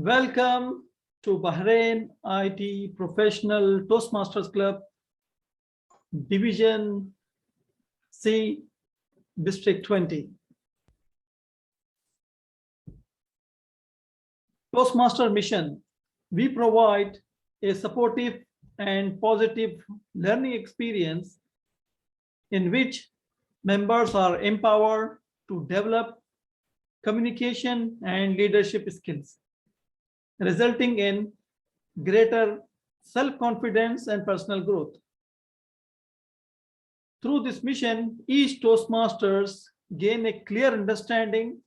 Welcome to Bahrain IT Professional Toastmasters Club, Division C, District 20. Toastmaster mission. We provide a supportive and positive learning experience in which members are empowered to develop communication and leadership skills, resulting in greater self-confidence and personal growth. Through this mission, each Toastmasters gain a clear understanding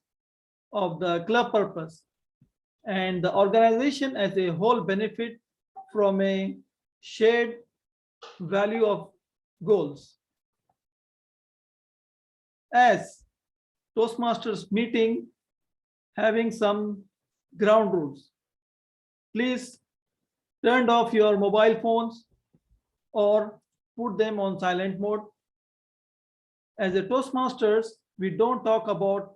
of the club purpose and the organization as a whole benefit from a shared value of goals. As Toastmasters meeting having some ground rules. Please turn off your mobile phones or put them on silent mode. As a Toastmasters, we don't talk about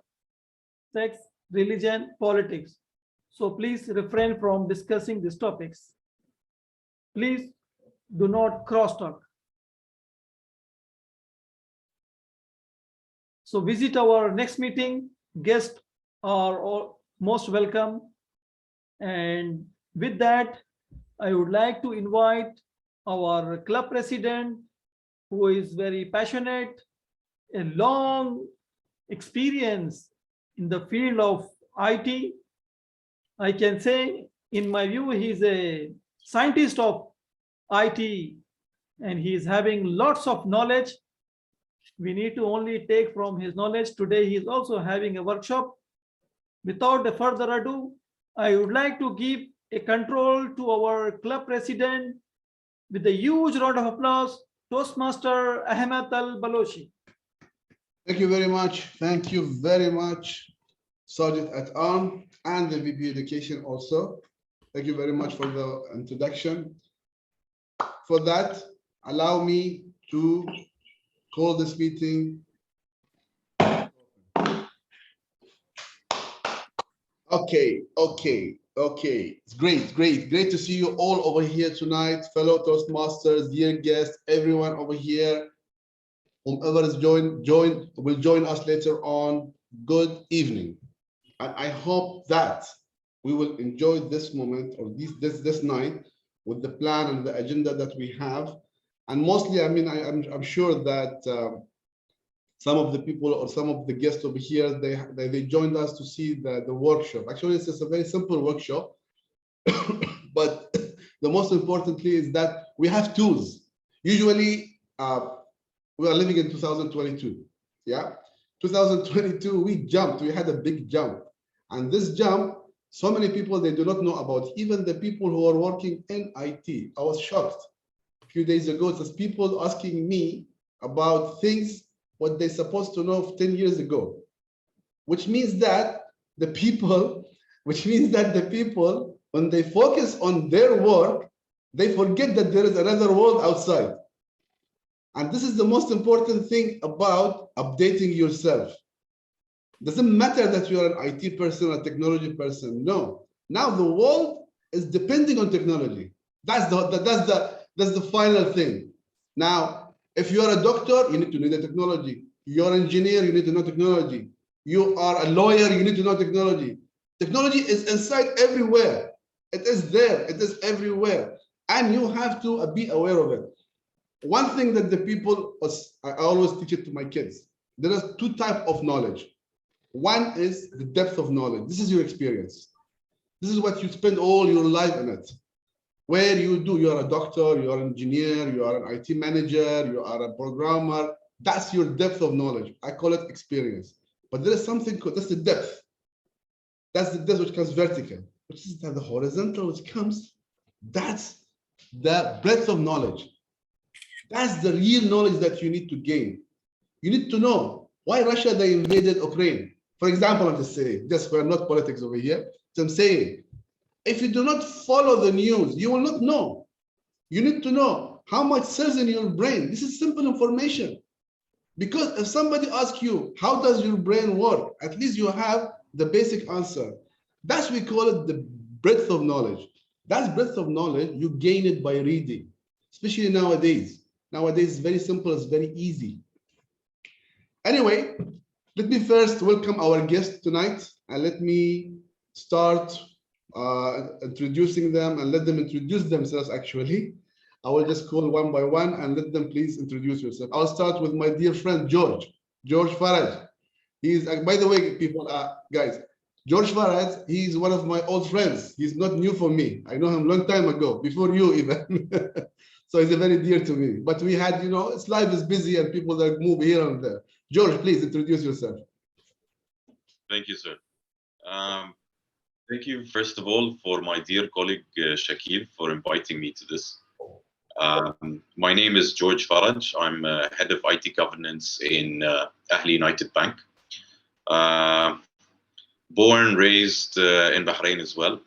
sex, religion, politics. So please refrain from discussing these topics. Please do not crosstalk. So visit our next meeting. Guests are all most welcome. And with that, I would like to invite our club president, who is very passionate, a long experience in the field of IT. I can say, in my view, he's a scientist of IT and he is having lots of knowledge. We need to only take from his knowledge. Today, he is also having a workshop. Without further ado, I would like to give a control to our club president with a huge round of applause, Toastmaster Ahmed Al-Balochi. Thank you very much. Thank you very much, Sergeant at Arm and the VP Education also. Thank you very much for the introduction. For that, allow me to call this meeting. Okay. It's great to see you all over here tonight, fellow Toastmasters, dear guests, everyone over here. Whomever is will join us later on. Good evening. And I hope that we will enjoy this moment or this night with the plan and the agenda that we have. And mostly, I mean, I'm sure that some of the people or some of the guests over here, they joined us to see the workshop. Actually, it's just a very simple workshop, but the most importantly is that we have tools. Usually, we are living in 2022, yeah? 2022, we had a big jump. And this jump, so many people, they do not know about, even the people who are working in IT. I was shocked a few days ago, there's people asking me about things what they're supposed to know 10 years ago, which means that the people, when they focus on their work, they forget that there is another world outside. And this is the most important thing about updating yourself. Doesn't matter that you are an IT person or a technology person. No. Now the world is depending on technology. That's the final thing. Now, if you are a doctor, you need to know the technology. You're an engineer, you need to know technology. You are a lawyer, you need to know technology. Technology is inside everywhere. It is there, it is everywhere. And you have to be aware of it. One thing that the people, I always teach it to my kids. There are two types of knowledge. One is the depth of knowledge. This is your experience. This is what you spend all your life in it. Where you are a doctor, you are an engineer, you are an IT manager, you are a programmer. That's your depth of knowledge. I call it experience. But there is something called, that's the depth. That's the depth which comes vertical, which is the horizontal, which comes, that's the breadth of knowledge. That's the real knowledge that you need to gain. You need to know why Russia, they invaded Ukraine. For example, I'm just saying, just we're not politics over here. So I'm saying, if you do not follow the news, you will not know. You need to know how much cells in your brain. This is simple information. Because if somebody asks you, how does your brain work? At least you have the basic answer. That's we call it the breadth of knowledge. That breadth of knowledge, you gain it by reading, especially nowadays. Nowadays, it's very simple, it's very easy. Anyway, let me first welcome our guest tonight, and let me start introducing them and let them introduce themselves actually. I will just call one by one and let them please introduce yourself. I'll start with my dear friend, George Faraj. He's, by the way, people, guys, George Faraj, he's one of my old friends. He's not new for me. I know him a long time ago, before you even. So he's very dear to me. But we had, you know, life is busy and people that move here and there. George, please introduce yourself. Thank you, sir. Thank you, first of all, for my dear colleague, Shakil, for inviting me to this. My name is George Faraj. I'm head of IT governance in Ahli United Bank. Born, raised in Bahrain as well,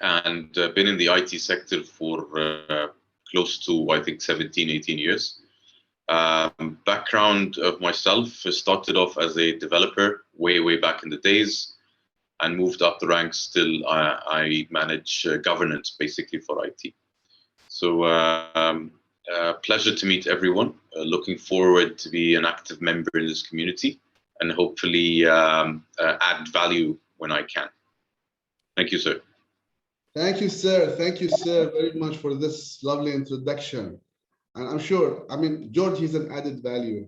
and been in the IT sector for close to, I think, 17, 18 years. Background of myself, started off as a developer way back in the days, and moved up the ranks till I manage governance basically for IT. So pleasure to meet everyone. Looking forward to be an active member in this community and hopefully add value when I can. Thank you, sir. Thank you, sir. Thank you, sir, very much for this lovely introduction. And I'm sure, I mean, George, he's an added value.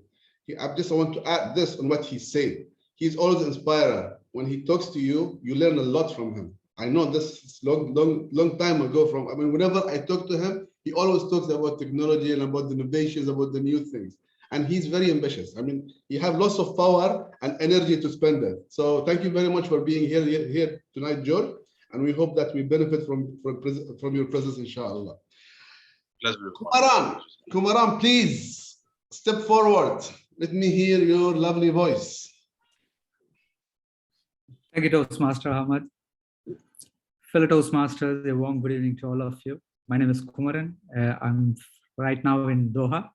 I just want to add this on what he said. He's always an inspirer. When he talks to you, you learn a lot from him. I know this long time ago from, I mean, whenever I talk to him, he always talks about technology and about the innovations, about the new things. And he's very ambitious. I mean, he has lots of power and energy to spend it. So thank you very much for being here tonight, George. And we hope that we benefit from your presence, inshallah. Pleasure. Kumaran, please step forward. Let me hear your lovely voice. Thank you, Toastmaster Ahmad. Fellow Toastmasters, a warm good evening to all of you. My name is Kumaran. I'm right now in Doha.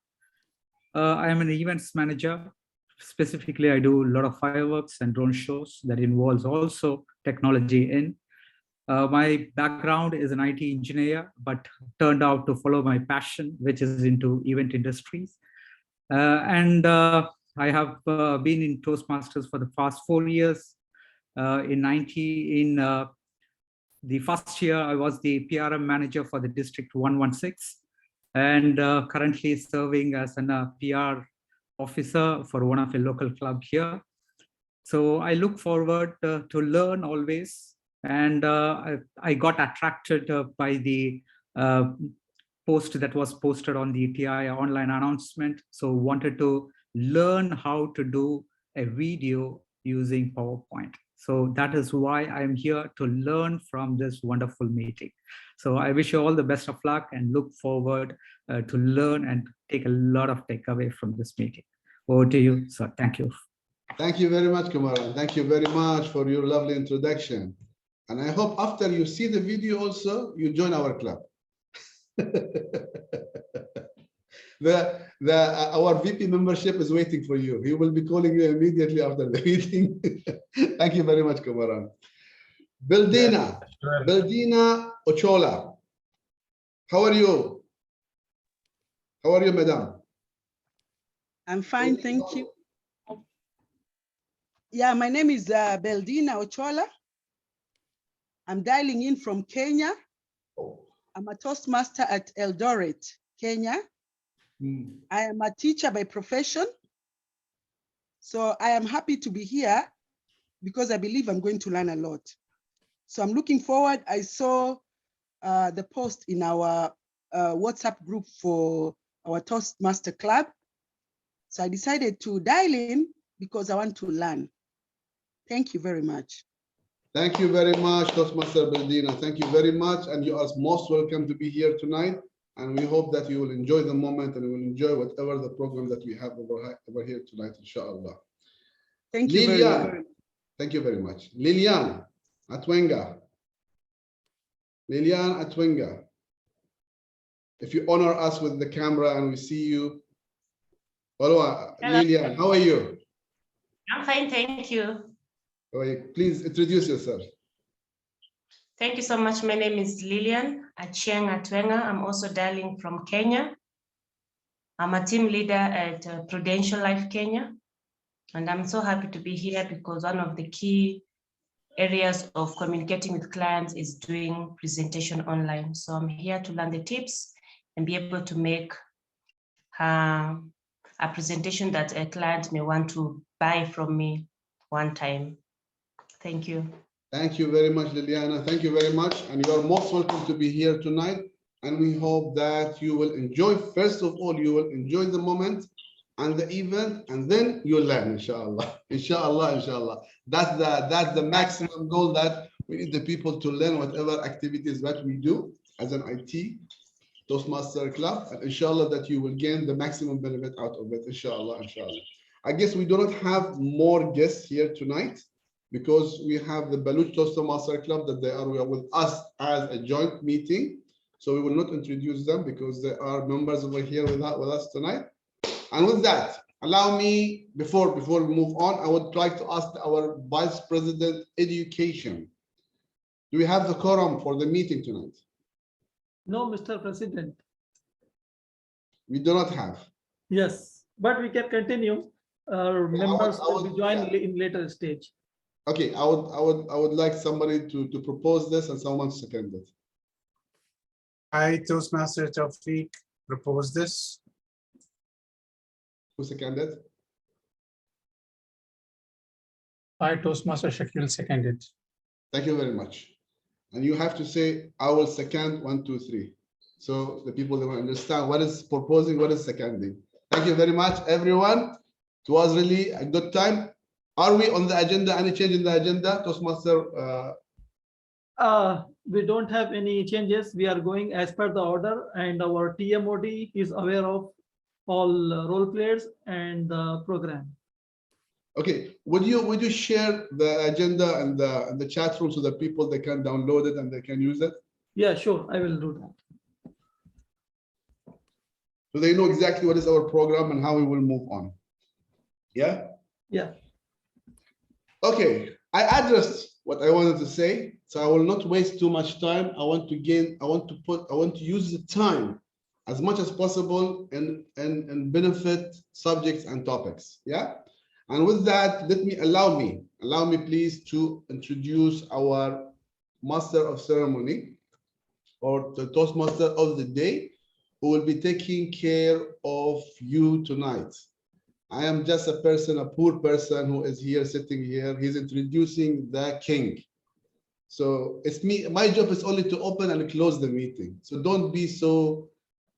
I am an events manager. Specifically, I do a lot of fireworks and drone shows that involves also technology in. My background is an IT engineer, but turned out to follow my passion, which is into event industries. I have been in Toastmasters for the past 4 years. In the first year, I was the PRM manager for the District 116, and currently serving as a PR officer for one of the local club here. So I look forward to learn always. And I got attracted by the post that was posted on the TI online announcement. So wanted to learn how to do a video using PowerPoint. So that is why I'm here to learn from this wonderful meeting. So I wish you all the best of luck and look forward to learn and take a lot of takeaway from this meeting. Over to you, sir. Thank you. Thank you very much, Kumaran. Thank you very much for your lovely introduction. And I hope after you see the video also, you join our club. Our VP membership is waiting for you. He will be calling you immediately after the meeting. Thank you very much, Kumaran. Beldina Ochola. How are you? How are you, madam? I'm fine, thank you. Yeah, my name is Beldina Ochola. I'm dialing in from Kenya. I'm a Toastmaster at Eldoret, Kenya. I am a teacher by profession. So I am happy to be here because I believe I'm going to learn a lot. So I'm looking forward. I saw the post in our WhatsApp group for our Toastmaster Club. So I decided to dial in because I want to learn. Thank you very much. Thank you very much, Toastmaster Beldina. Thank you very much. And you are most welcome to be here tonight. And we hope that you will enjoy the moment and you will enjoy whatever the program that we have over here tonight, inshallah. Thank you very much. Thank you very much. Lilian Atwenga. Lilian Atwenga. If you honor us with the camera and we see you. Hello, Lilian, how are you? I'm fine, thank you. Please introduce yourself. Thank you so much. My name is Lillian Achieng Atwenga. I'm also dialing from Kenya. I'm a team leader at Prudential Life Kenya. And I'm so happy to be here because one of the key areas of communicating with clients is doing presentation online. So I'm here to learn the tips and be able to make a presentation that a client may want to buy from me one time. Thank you. Thank you very much, Liliana. Thank you very much. And you are most welcome to be here tonight. And we hope that you will enjoy, first of all, you will enjoy the moment and the event, and then you'll learn, inshallah. Inshallah, inshallah. That's the maximum goal, that we need the people to learn whatever activities that we do as an IT Toastmaster Club. And inshallah that you will gain the maximum benefit out of it, inshallah, inshallah. I guess we do not have more guests here tonight, because we have the Baluch Toastmaster Club that they are with us as a joint meeting. So we will not introduce them because they are members over here with us tonight. And with that, allow me, before we move on, I would like to ask our Vice President Education. Do we have the quorum for the meeting tonight? No, Mr. President. We do not have. Yes, but we can continue. Our members will be joined in later stage. Okay, I would like somebody to propose this and someone second it. I, Toastmaster Tawfiq, propose this. Who seconded? I, Toastmaster Shakil, seconded. Thank you very much. And you have to say, I will second 1, 2, 3. So the people that will understand what is proposing, what is seconding. Thank you very much, everyone. It was really a good time. Are we on the agenda? Any change in the agenda, Toastmaster? We don't have any changes. We are going as per the order, and our TMOD is aware of all role players and the program. Okay, would you share the agenda and the chat room so that people they can download it and they can use it? Yeah, sure, I will do that. So they know exactly what is our program and how we will move on. Yeah? Yeah. Okay, I addressed what I wanted to say, so I will not waste too much time. I want to use the time as much as possible and benefit subjects and topics. Yeah. And with that, allow me please to introduce our Master of Ceremony, or the Toastmaster of the day, who will be taking care of you tonight. I am just a poor person who is here, sitting here. He's introducing the king. So it's me, my job is only to open and close the meeting. So don't be so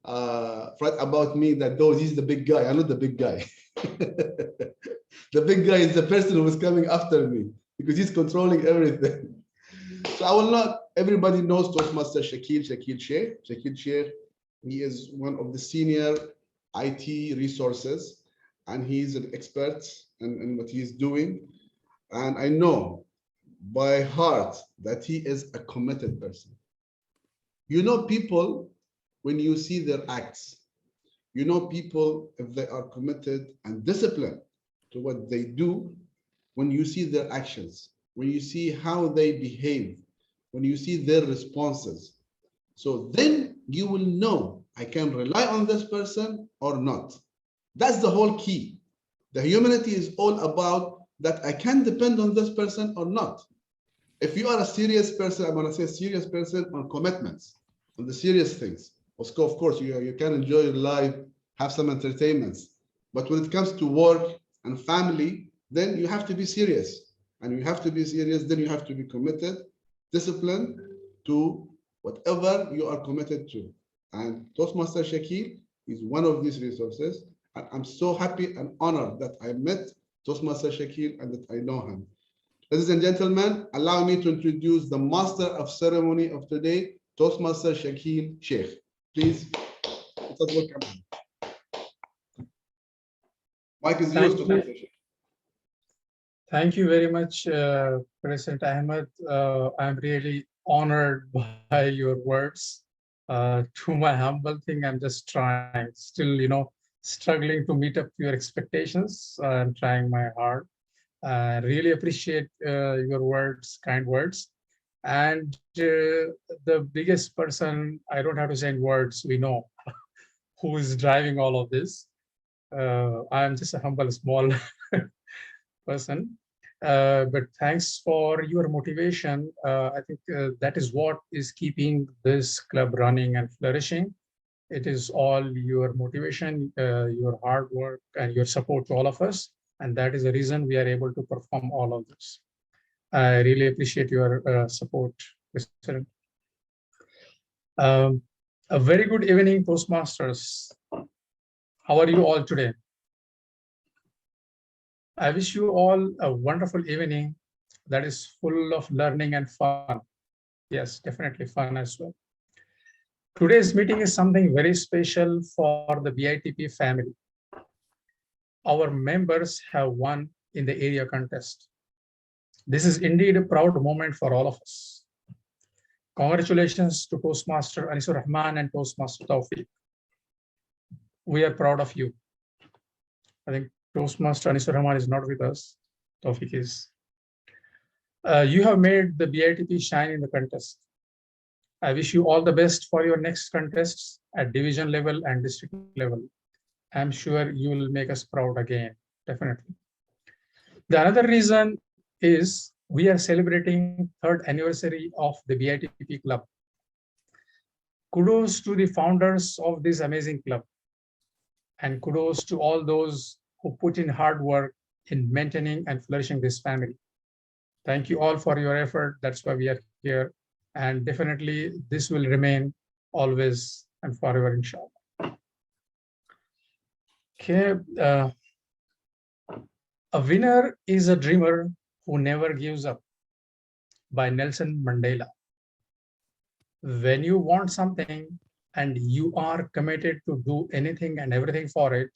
fret about me that, oh, he's the big guy. I'm not the big guy. The big guy is the person who is coming after me because he's controlling everything. So I will not, everybody knows Toastmaster Shakil Sheikh. Shakil Sheikh, he is one of the senior IT resources, and he's an expert in what he's doing. And I know by heart that he is a committed person. You know people when you see their acts. You know people if they are committed and disciplined to what they do, when you see their actions, when you see how they behave, when you see their responses. So then you will know, I can rely on this person or not. That's the whole key. The humanity is all about that I can depend on this person or not. If you are a serious person, I'm going to say serious person on commitments, on the serious things. Of course, you can enjoy your life, have some entertainments. But when it comes to work and family, then you have to be serious. And you have to be serious, then you have to be committed, disciplined to whatever you are committed to. And Toastmaster Shakil is one of these resources. And I'm so happy and honored that I met Toastmaster Shakil and that I know him. Ladies and gentlemen, allow me to introduce the Master of Ceremony of today, Toastmaster Shakil Sheikh. Please, let us welcome him. Mike is yours, Toastmaster Sheikh. Thank you very much, President Ahmed. I'm really honored by your words. To my humble thing, I'm just trying, still, struggling to meet up to your expectations. I'm trying my hard. I really appreciate your words, kind words. And the biggest person, I don't have to say in words, we know who is driving all of this. I am just a humble, small person. But thanks for your motivation. I think that is what is keeping this club running and flourishing. It is all your motivation, your hard work, and your support to all of us. And that is the reason we are able to perform all of this. I really appreciate your support, President. A very good evening, Toastmasters. How are you all today? I wish you all a wonderful evening that is full of learning and fun. Yes, definitely fun as well. Today's meeting is something very special for the BITP family. Our members have won in the area contest. This is indeed a proud moment for all of us. Congratulations to Toastmaster Anisur Rahman and Toastmaster Tawfiq. We are proud of you. I think Toastmaster Anisur Rahman is not with us. Tawfiq is. You have made the BITP shine in the contest. I wish you all the best for your next contests at division level and district level. I'm sure you will make us proud again, definitely. The another reason is we are celebrating 3rd anniversary of the BITP club. Kudos to the founders of this amazing club. And kudos to all those who put in hard work in maintaining and flourishing this family. Thank you all for your effort. That's why we are here. And definitely this will remain always and forever, inshallah. Okay. A winner is a dreamer who never gives up, by Nelson Mandela. When you want something and you are committed to do anything and everything for it,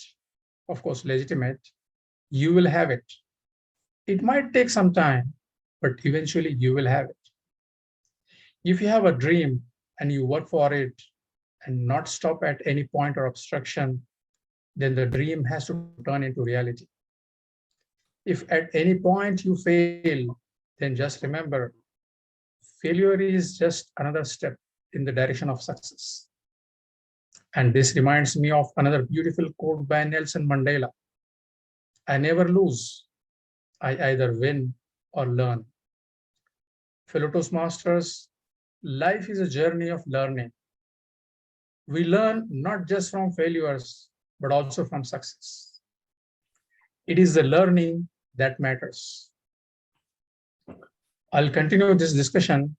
of course, legitimate, you will have it. It might take some time, but eventually you will have it. If you have a dream and you work for it and not stop at any point or obstruction, then the dream has to turn into reality. If at any point you fail, then just remember, failure is just another step in the direction of success. And this reminds me of another beautiful quote by Nelson Mandela. I never lose. I either win or learn. Fellow Toastmasters, life is a journey of learning. We learn not just from failures, but also from success. It is the learning that matters. I'll continue this discussion,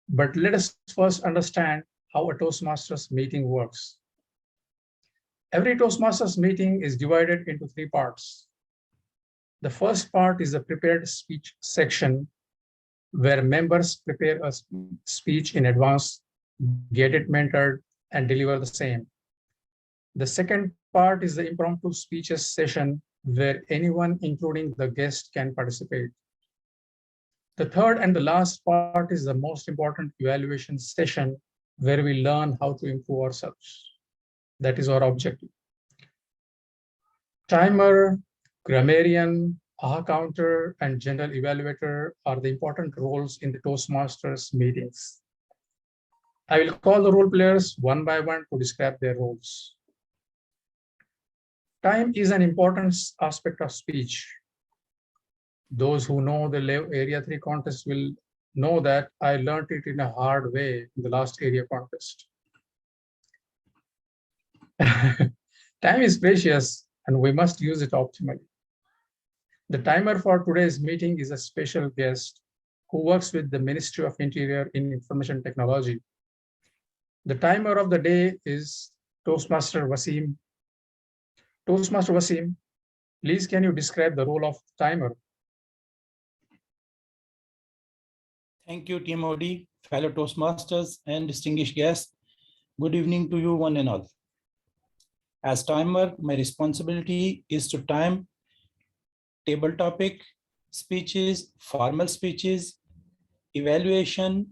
but let us first understand how a Toastmasters meeting works. Every Toastmasters meeting is divided into 3 parts. The first part is the prepared speech section, where members prepare a speech in advance, get it mentored, and deliver the same. The second part is the impromptu speeches session, where anyone, including the guest, can participate. The third and the last part is the most important evaluation session, where we learn how to improve ourselves. That is our objective. Timer, grammarian, AHA counter, and general evaluator are the important roles in the Toastmasters meetings. I will call the role players one by one to describe their roles. Time is an important aspect of speech. Those who know the Area 3 contest will know that I learned it in a hard way in the last area contest. Time is precious and we must use it optimally. The timer for today's meeting is a special guest who works with the Ministry of Interior in Information Technology. The timer of the day is Toastmaster Wasim. Toastmaster Wasim, please can you describe the role of timer? Thank you, Team OD, fellow Toastmasters and distinguished guests. Good evening to you one and all. As timer, my responsibility is to time table topic, speeches, formal speeches, evaluation.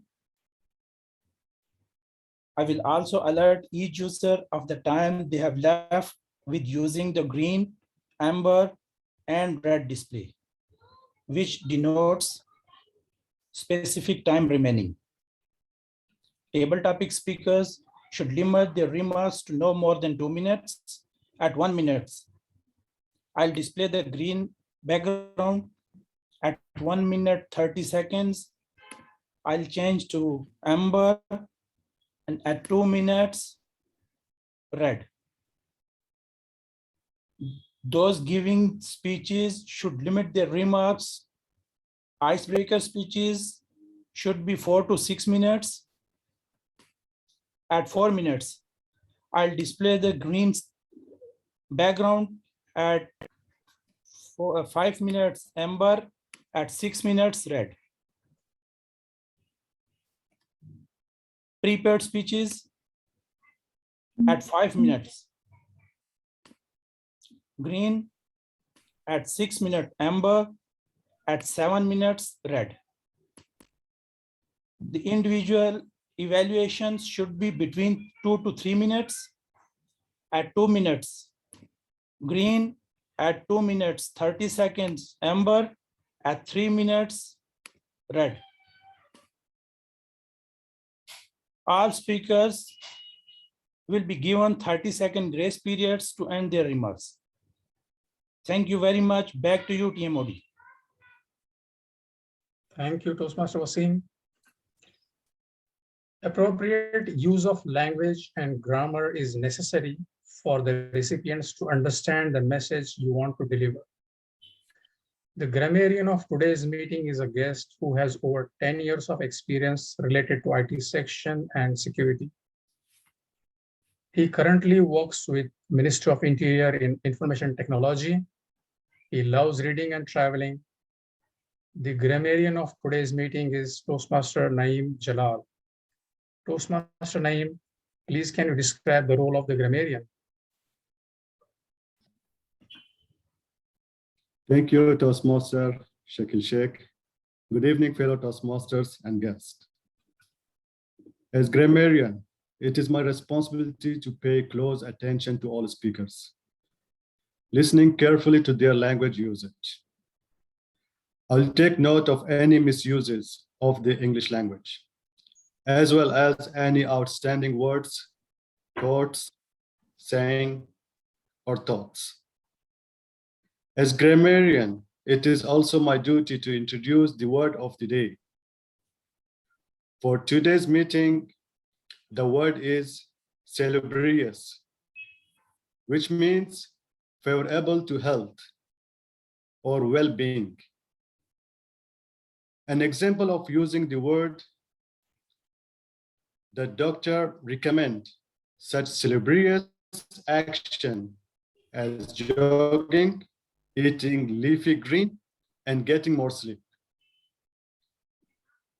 I will also alert each user of the time they have left with using the green, amber, and red display, which denotes specific time remaining. Table topic speakers should limit their remarks to no more than 2 minutes at 1 minute. I'll display the green background at 1 minute 30 seconds. I'll change to amber and at 2 minutes red. Those giving speeches should limit their remarks. Icebreaker speeches should be 4 to 6 minutes. At 4 minutes, I'll display the green background at 5 minutes amber, at 6 minutes red. Prepared speeches at 5 minutes. Green at 6 minutes amber, at 7 minutes red. The individual evaluations should be between 2 to 3 minutes. At 2 minutes green, at 2 minutes 30 seconds amber, at 3 minutes red. All speakers will be given 30-second grace periods to end their remarks. Thank you very much. Back to you, TMOD. Thank you, Toastmaster Wasim. Appropriate use of language and grammar is necessary for the recipients to understand the message you want to deliver. The grammarian of today's meeting is a guest who has over 10 years of experience related to IT section and security. He currently works with Ministry of Interior in Information Technology. He loves reading and traveling. The grammarian of today's meeting is Toastmaster Naeem Jalal. Toastmaster Naeem, please can you describe the role of the grammarian? Thank you, Toastmaster Shakil Sheikh. Good evening, fellow Toastmasters and guests. As grammarian, it is my responsibility to pay close attention to all speakers, listening carefully to their language usage. I'll take note of any misuses of the English language, as well as any outstanding words, quotes, saying, or thoughts. As grammarian, it is also my duty to introduce the word of the day. For today's meeting, the word is salubrious, which means favorable to health or well-being. An example of using the word: the doctor recommend such salubrious action as jogging, eating leafy green, and getting more sleep.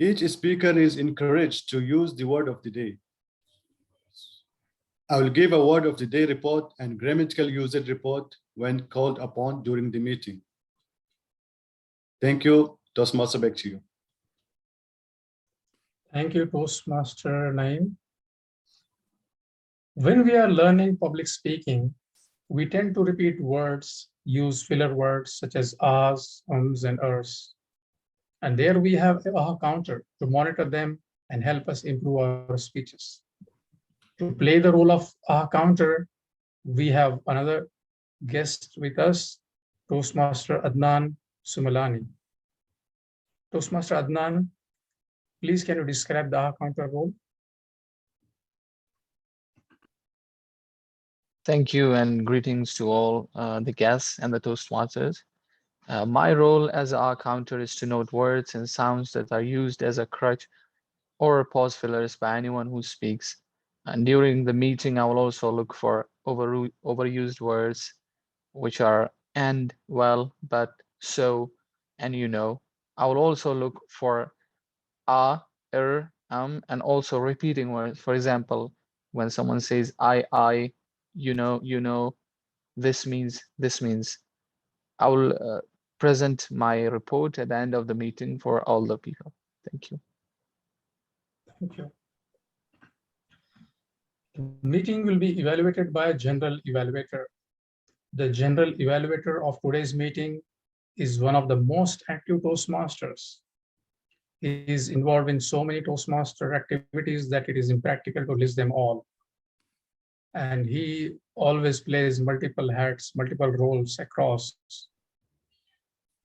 Each speaker is encouraged to use the word of the day. I will give a word of the day report and grammatical usage report when called upon during the meeting. Thank you. Toastmaster, back to you. Thank you, Toastmaster Naeem. When we are learning public speaking, we tend to repeat words, use filler words such as ahs, and ers. And there we have a counter to monitor them and help us improve our speeches. To play the role of a counter, we have another guest with us, Toastmaster Adnan Sumalani. Toastmaster Adnan, please can you describe the counter role? Thank you and greetings to all the guests and the Toastmasters. My role as a counter is to note words and sounds that are used as a crutch or pause fillers by anyone who speaks. And during the meeting, I will also look for overused words, which are and, well, but, so, and you know. I will also look for and also repeating words. For example, when someone says I, you know, this means. I will present my report at the end of the meeting for all the people. Thank you. Thank you. The meeting will be evaluated by a general evaluator. The general evaluator of today's meeting is one of the most active Toastmasters. He is involved in so many Toastmaster activities that it is impractical to list them all. And he always plays multiple hats, multiple roles across.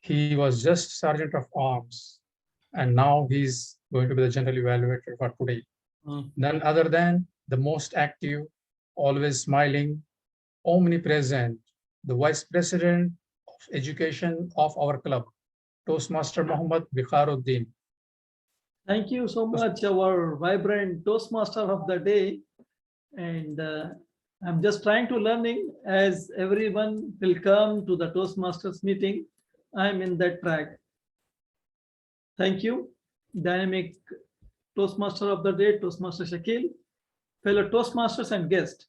He was just Sergeant of Arms, and now he's going to be the General Evaluator for today. None other than the most active, always smiling, omnipresent, the Vice President of Education of our club, Toastmaster Muhammad Bikharuddin. Thank you so much, our vibrant Toastmaster of the day. And I'm just trying to learning as everyone will come to the Toastmasters meeting. I'm in that track. Thank you, dynamic Toastmaster of the day, Toastmaster Shakil, fellow Toastmasters and guests.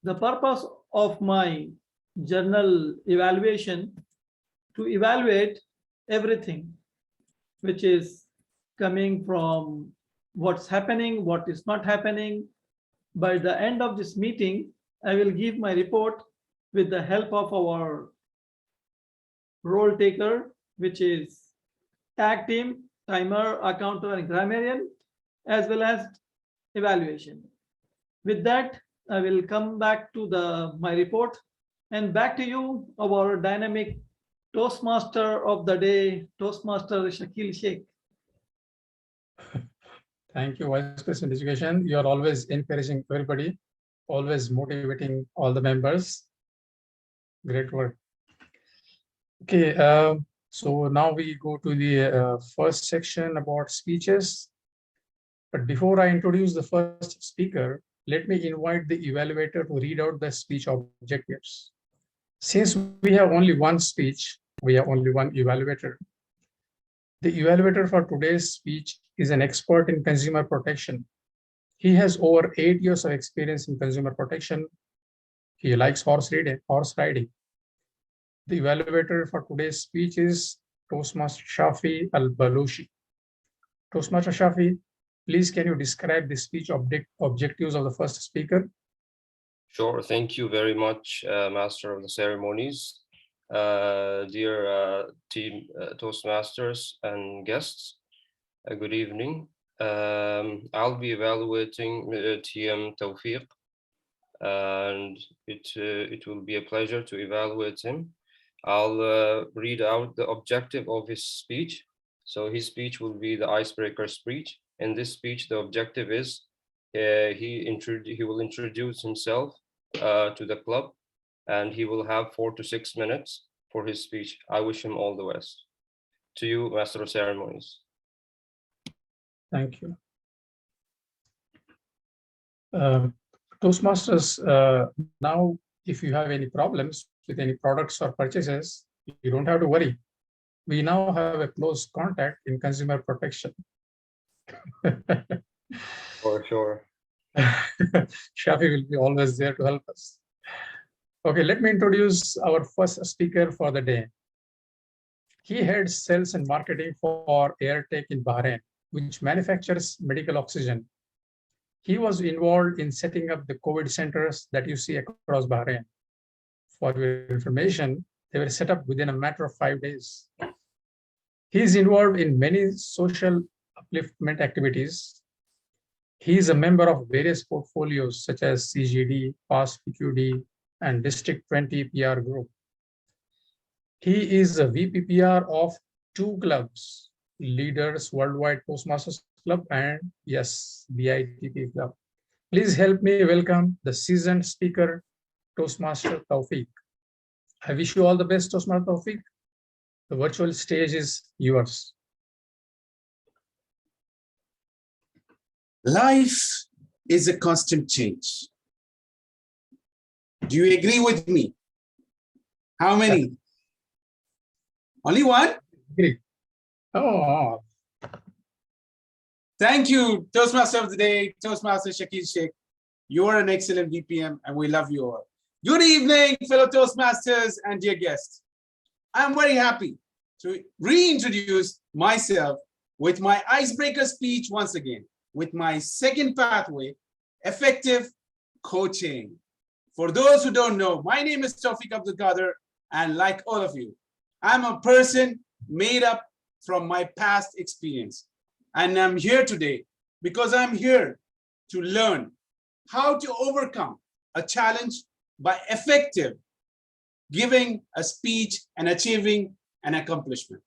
The purpose of my journal evaluation to evaluate everything which is coming from what's happening, what is not happening. By the end of this meeting, I will give my report with the help of our role taker, which is tag team, timer, accountant, and grammarian, as well as evaluation. With that, I will come back to my report, and back to you, our dynamic Toastmaster of the day, Toastmaster Shakil Sheikh. Thank you, Vice President Education. You are always encouraging everybody, always motivating all the members. Great work. Okay, so now we go to the first section about speeches. But before I introduce the first speaker, let me invite the evaluator to read out the speech objectives. Since we have only one speech, we have only one evaluator. The evaluator for today's speech is an expert in consumer protection. He has over 8 years of experience in consumer protection. He likes horse riding. The evaluator for today's speech is Toastmaster Shafi Al-Balushi. Toastmaster Shafi, please can you describe the speech objectives of the first speaker? Sure, thank you very much, Master of the Ceremonies. Dear team Toastmasters and guests, good evening. I'll be evaluating TM Tawfiq, and it will be a pleasure to evaluate him. I'll read out the objective of his speech. So his speech will be the icebreaker speech. In this speech, the objective is he will introduce himself to the club, and he will have 4 to 6 minutes for his speech. I wish him all the best. To you, Master of Ceremonies. Thank you. Toastmasters, now if you have any problems with any products or purchases, you don't have to worry. We now have a close contact in consumer protection. For sure. Shafi will be always there to help us. Okay, let me introduce our first speaker for the day. He heads sales and marketing for AirTech in Bahrain, which manufactures medical oxygen. He was involved in setting up the COVID centers that you see across Bahrain. For your information, they were set up within a matter of 5 days. He is involved in many social upliftment activities. He is a member of various portfolios such as CGD, PASS PQD, and District 20 PR Group. He is a VPPR of 2 clubs, Leaders Worldwide Toastmasters Club and yes, BITP Club. Please help me welcome the seasoned speaker, Toastmaster Tawfiq. I wish you all the best, Toastmaster Tawfiq. The virtual stage is yours. Life is a constant change. Do you agree with me? How many? Only one? Agree. Oh. Thank you, Toastmaster of the Day, Toastmaster Shakil Sheikh. You are an excellent VPM and we love you all. Good evening, fellow Toastmasters and dear guests. I'm very happy to reintroduce myself with my icebreaker speech once again, with my second pathway, effective coaching. For those who don't know, my name is Tawfiq Abdul Qadir, and like all of you, I'm a person made up from my past experience. And I'm here today because I'm here to learn how to overcome a challenge by effective giving a speech and achieving an accomplishment.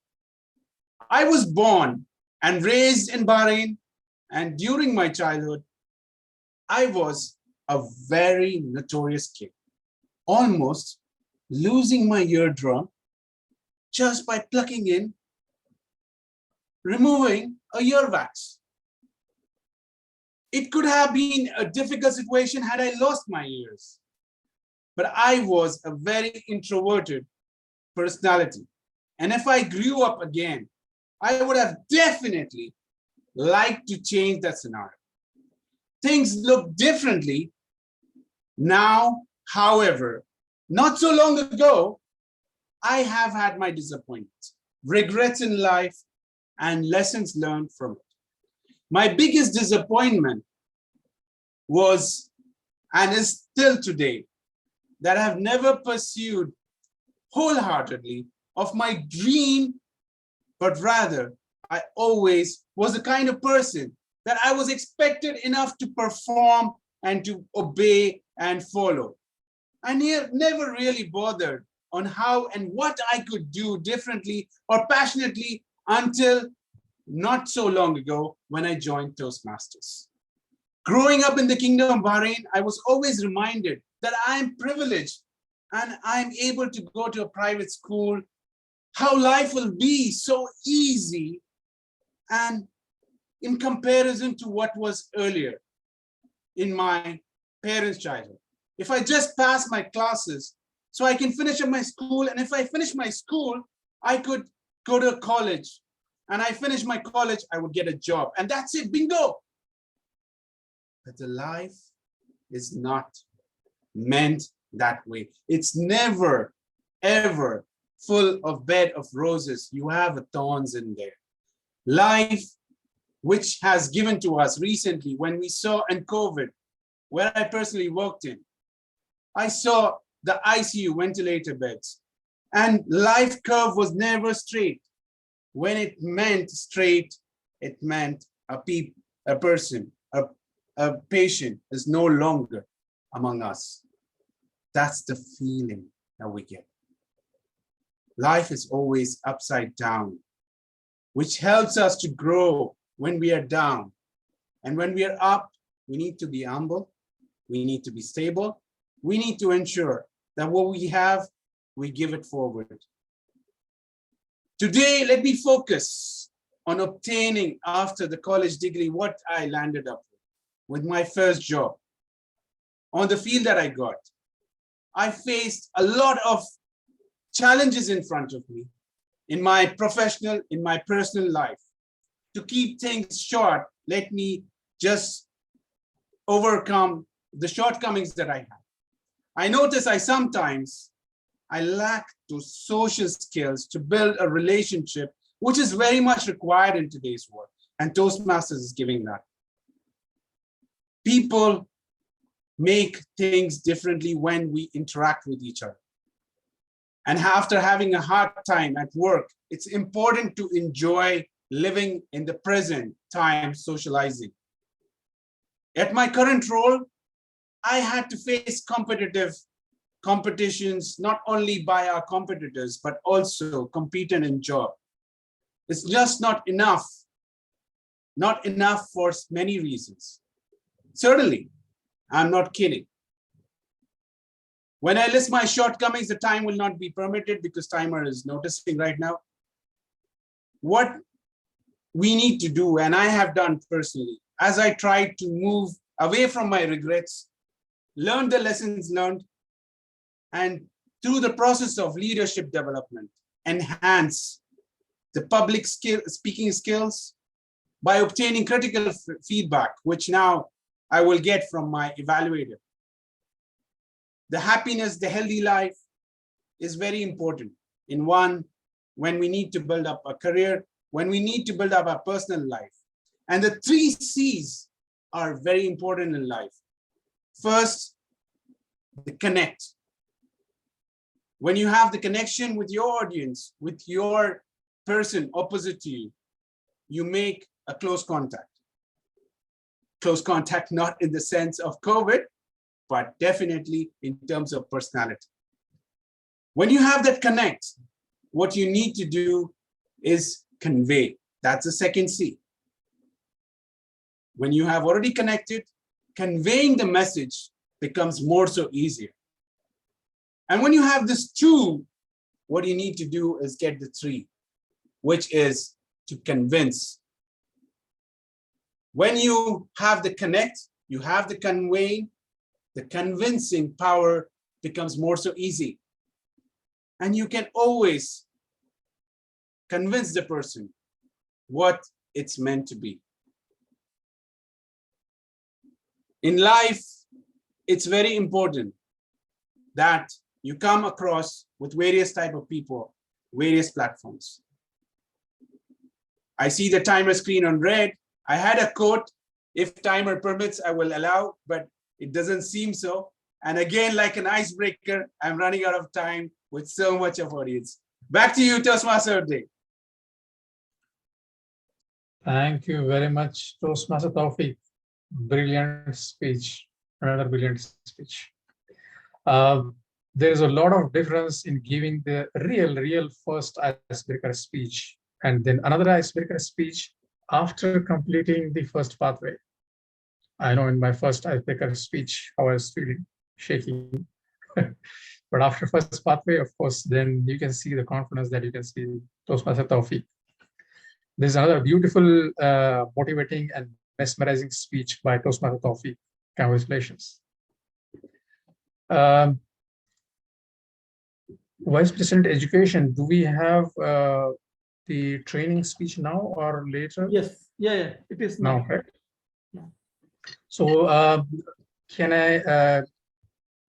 I was born and raised in Bahrain, and during my childhood, I was a very notorious kid, almost losing my eardrum just by plucking in, removing a earwax. It could have been a difficult situation had I lost my ears, but I was a very introverted personality. And if I grew up again, I would have definitely liked to change that scenario. Things look differently now, however, not so long ago, I have had my disappointments, regrets in life, and lessons learned from it. My biggest disappointment was, and is still today, that I have never pursued wholeheartedly of my dream, but rather I always was the kind of person that I was expected enough to perform and to obey and follow. I never really bothered on how and what I could do differently or passionately until not so long ago when I joined Toastmasters. Growing up in the Kingdom of Bahrain, I was always reminded that I'm privileged and I'm able to go to a private school, how life will be so easy and in comparison to what was earlier in my parents' childhood. If I just pass my classes, so I can finish up my school, and if I finish my school, I could go to college, and I finish my college, I would get a job, and that's it, bingo. But the life is not meant that way. It's never, ever full of bed of roses. You have thorns in there. Life, which has given to us recently when we saw in COVID, where I personally worked in, I saw the ICU ventilator beds, and life curve was never straight. When it meant straight, it meant a patient is no longer among us. That's the feeling that we get. Life is always upside down, which helps us to grow when we are down. And when we are up, we need to be humble, we need to be stable, we need to ensure that what we have, we give it forward. Today, let me focus on obtaining after the college degree what I landed up with my first job. On the field that I got, I faced a lot of challenges in front of me in my professional, in my personal life. To keep things short, let me just overcome the shortcomings that I have. I notice I lack those social skills to build a relationship, which is very much required in today's world. And Toastmasters is giving that. People make things differently when we interact with each other. And after having a hard time at work, it's important to enjoy living in the present time, socializing. At my current role, I had to face competitions, not only by our competitors, but also competing in job. It's just not enough for many reasons. Certainly, I'm not kidding. When I list my shortcomings, the time will not be permitted because timer is noticing right now. What we need to do, and I have done personally, as I try to move away from my regrets, learn the lessons learned, and through the process of leadership development, enhance the public speaking skills by obtaining critical feedback, which now I will get from my evaluator. The happiness, the healthy life is very important when we need to build up a career, when we need to build up our personal life. And the 3 C's are very important in life. First, the connect. When you have the connection with your audience, with your person opposite to you, you make a close contact. Close contact, not in the sense of COVID, but definitely in terms of personality. When you have that connect, what you need to do is convey. That's the second C. When you have already connected, conveying the message becomes more so easier. And when you have this 2, what you need to do is get the 3, which is to convince. When you have the connect, you have the conveying, the convincing power becomes more so easy. And you can always convince the person what it's meant to be. In life, it's very important that you come across with various type of people, various platforms. I see the timer screen on red. I had a quote, if timer permits, I will allow, but it doesn't seem so. And again, like an icebreaker, I'm running out of time with so much of audience. Back to you, Toastmaster of the Day. Thank you very much, Toastmaster Tawfiq. Brilliant speech, another brilliant speech. There's a lot of difference in giving the real first icebreaker speech and then another icebreaker speech after completing the first pathway. I know in my first icebreaker speech, I was feeling shaking. But after first pathway, of course, then you can see the confidence that you can see Toastmaster Tawfiq. There's another beautiful, motivating and mesmerizing speech by Toastmaster Tawfiq. Congratulations. Vice President Education, do we have the training speech now or later? Yes, yeah, it is now. Now, right? So can I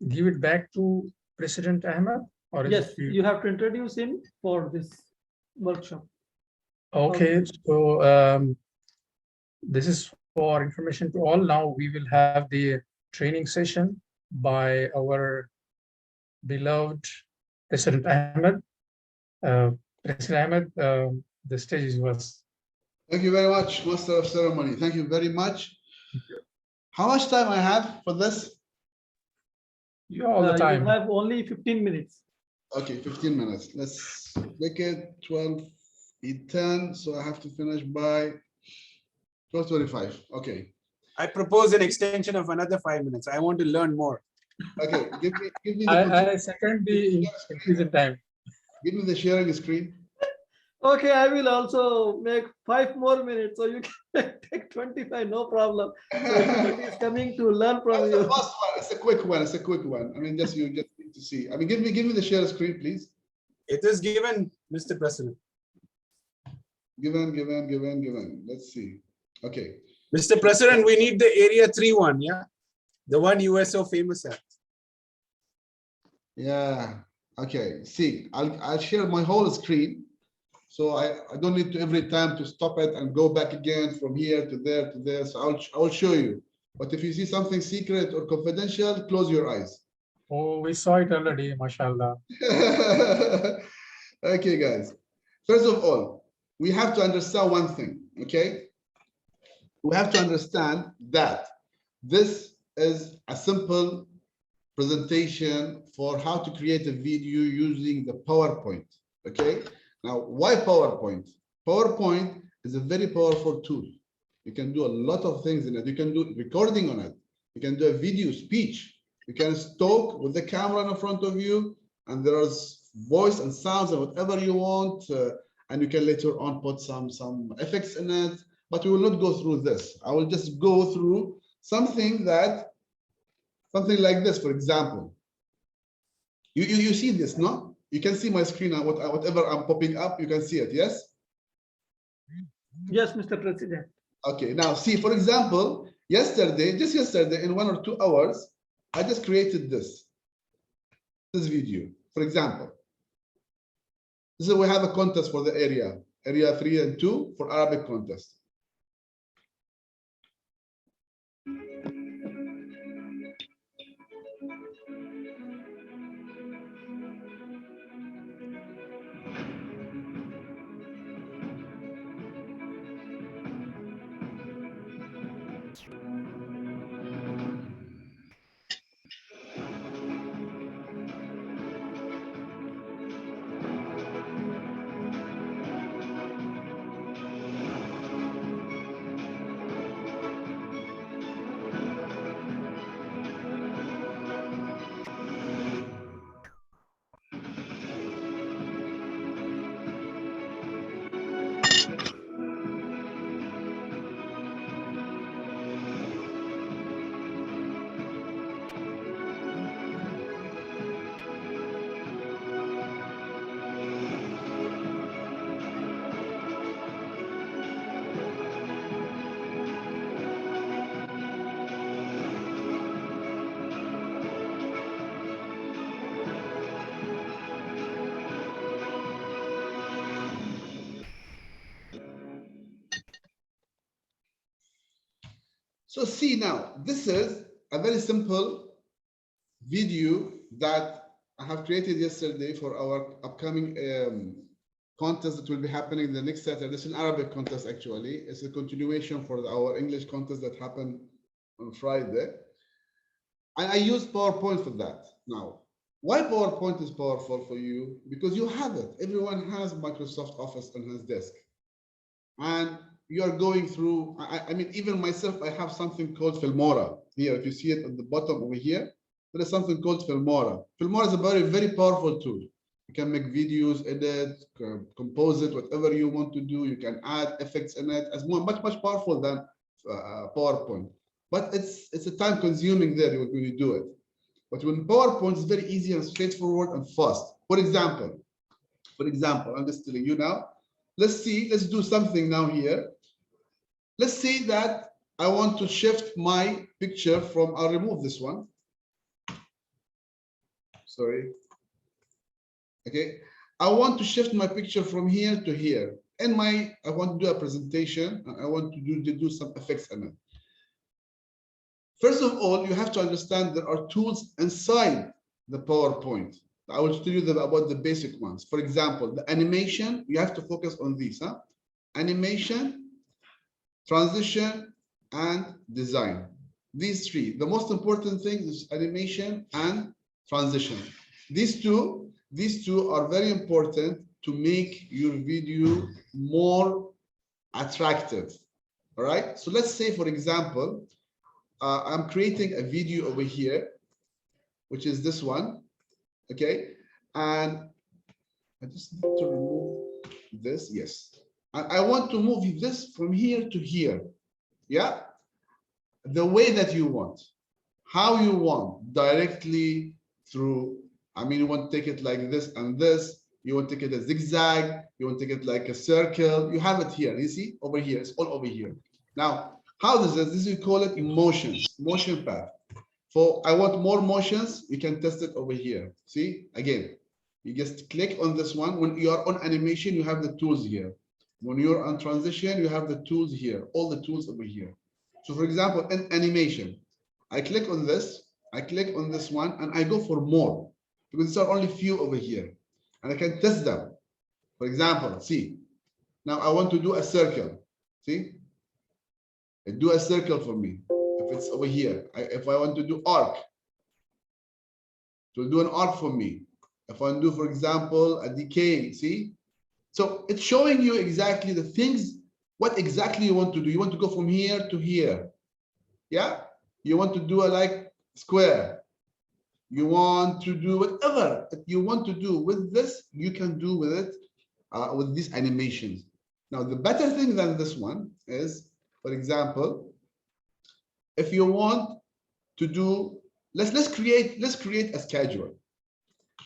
give it back to President Ahmed? Or Yes, you have to introduce him for this workshop. Okay, so this is for information to all. Now we will have the training session by our beloved President Ahmed. President Ahmed, the stage is yours. Thank you very much, Master of Ceremony. Thank you very much. How much time I have for this? You all the time. You have only 15 minutes. Okay, 15 minutes. Let's make it 12, 10. So I have to finish by 12:25. Okay. I propose an extension of another 5 minutes. I want to learn more. Okay, give me the I second the increase in time. Give me the sharing screen. Okay, I will also make 5 more minutes, so you can take 25, no problem. So everybody is coming to learn from you. It's a quick one. It's a quick one. I mean, you just need to see. I mean, give me the share screen, please. It is given, Mr. President. Given. Let's see. Okay. Mr. President, we need the Area 3-1, yeah? The one you were so famous at. Yeah. Okay. See, I'll share my whole screen. So I don't need to every time to stop it and go back again from here to there to there. So I'll show you. But if you see something secret or confidential, close your eyes. Oh, we saw it already, mashallah. Okay, guys. First of all, we have to understand one thing, okay? We have to understand that this is a simple presentation for how to create a video using the PowerPoint, okay? Now, why PowerPoint? PowerPoint is a very powerful tool. You can do a lot of things in it. You can do recording on it. You can do a video speech. You can talk with the camera in front of you, and there's voice and sounds and whatever you want. And you can later on put some effects in it. But we will not go through this. I will just go through something like this, for example. You see this, no? You can see my screen and whatever I'm popping up, you can see it, yes? Yes, Mr. President. Okay, now see, for example, just yesterday, in 1 or 2 hours, I just created this video, for example. This is, we have a contest for the area 3 and 2 for Arabic contest. So see now, this is a very simple video that I have created yesterday for our upcoming contest that will be happening the next Saturday. It's an Arabic contest actually. It's a continuation for our English contest that happened on Friday. And I use PowerPoint for that. Now, why PowerPoint is powerful for you? Because you have it. Everyone has Microsoft Office on his desk. And you are going through, I mean, even myself, I have something called Filmora. Here, if you see it at the bottom over here, there is something called Filmora. Filmora is a very, very powerful tool. You can make videos, edit, compose it, whatever you want to do. You can add effects in it. It's much powerful than PowerPoint. But it's a time consuming there when you do it. But when PowerPoint is very easy and straightforward and fast. For example, I'm just telling you now, let's do something now here. Let's say that I want to shift my picture from, I'll remove this one. Sorry. Okay. I want to shift my picture from here to here. And I want to do a presentation and I want to do some effects in it. First of all, you have to understand there are tools inside the PowerPoint. I will tell you about the basic ones. For example, the animation, you have to focus on these. Animation, transition, and design. These three. The most important thing is animation and transition. These two are very important to make your video more attractive. All right. So let's say, for example, I'm creating a video over here, which is this one. Okay, and I just need to remove this. Yes, I want to move this from here to here. Yeah, the way that you want, how you want, directly through. I mean, you want to take it like this and this. You want to take it a zigzag. You want to take it like a circle. You have it here. You see over here. It's all over here. Now, how does this? This we call it motion path. For I want more motions, you can test it over here. See, again, you just click on this one. When you are on animation, you have the tools here. When you're on transition, you have the tools here, all the tools over here. So for example, in animation, I click on this, I click on this one, and I go for more, because there are only few over here. And I can test them. For example, see, now I want to do a circle. See, do a circle for me. If it's over here, if I want to do arc, it will do an arc for me. If I want to do, for example, a decay, see? So it's showing you exactly the things, what exactly you want to do. You want to go from here to here. Yeah? You want to do a like square. You want to do whatever you want to do with this, you can do with it, with these animations. Now, the better thing than this one is, for example, if you want to do, let's create a schedule.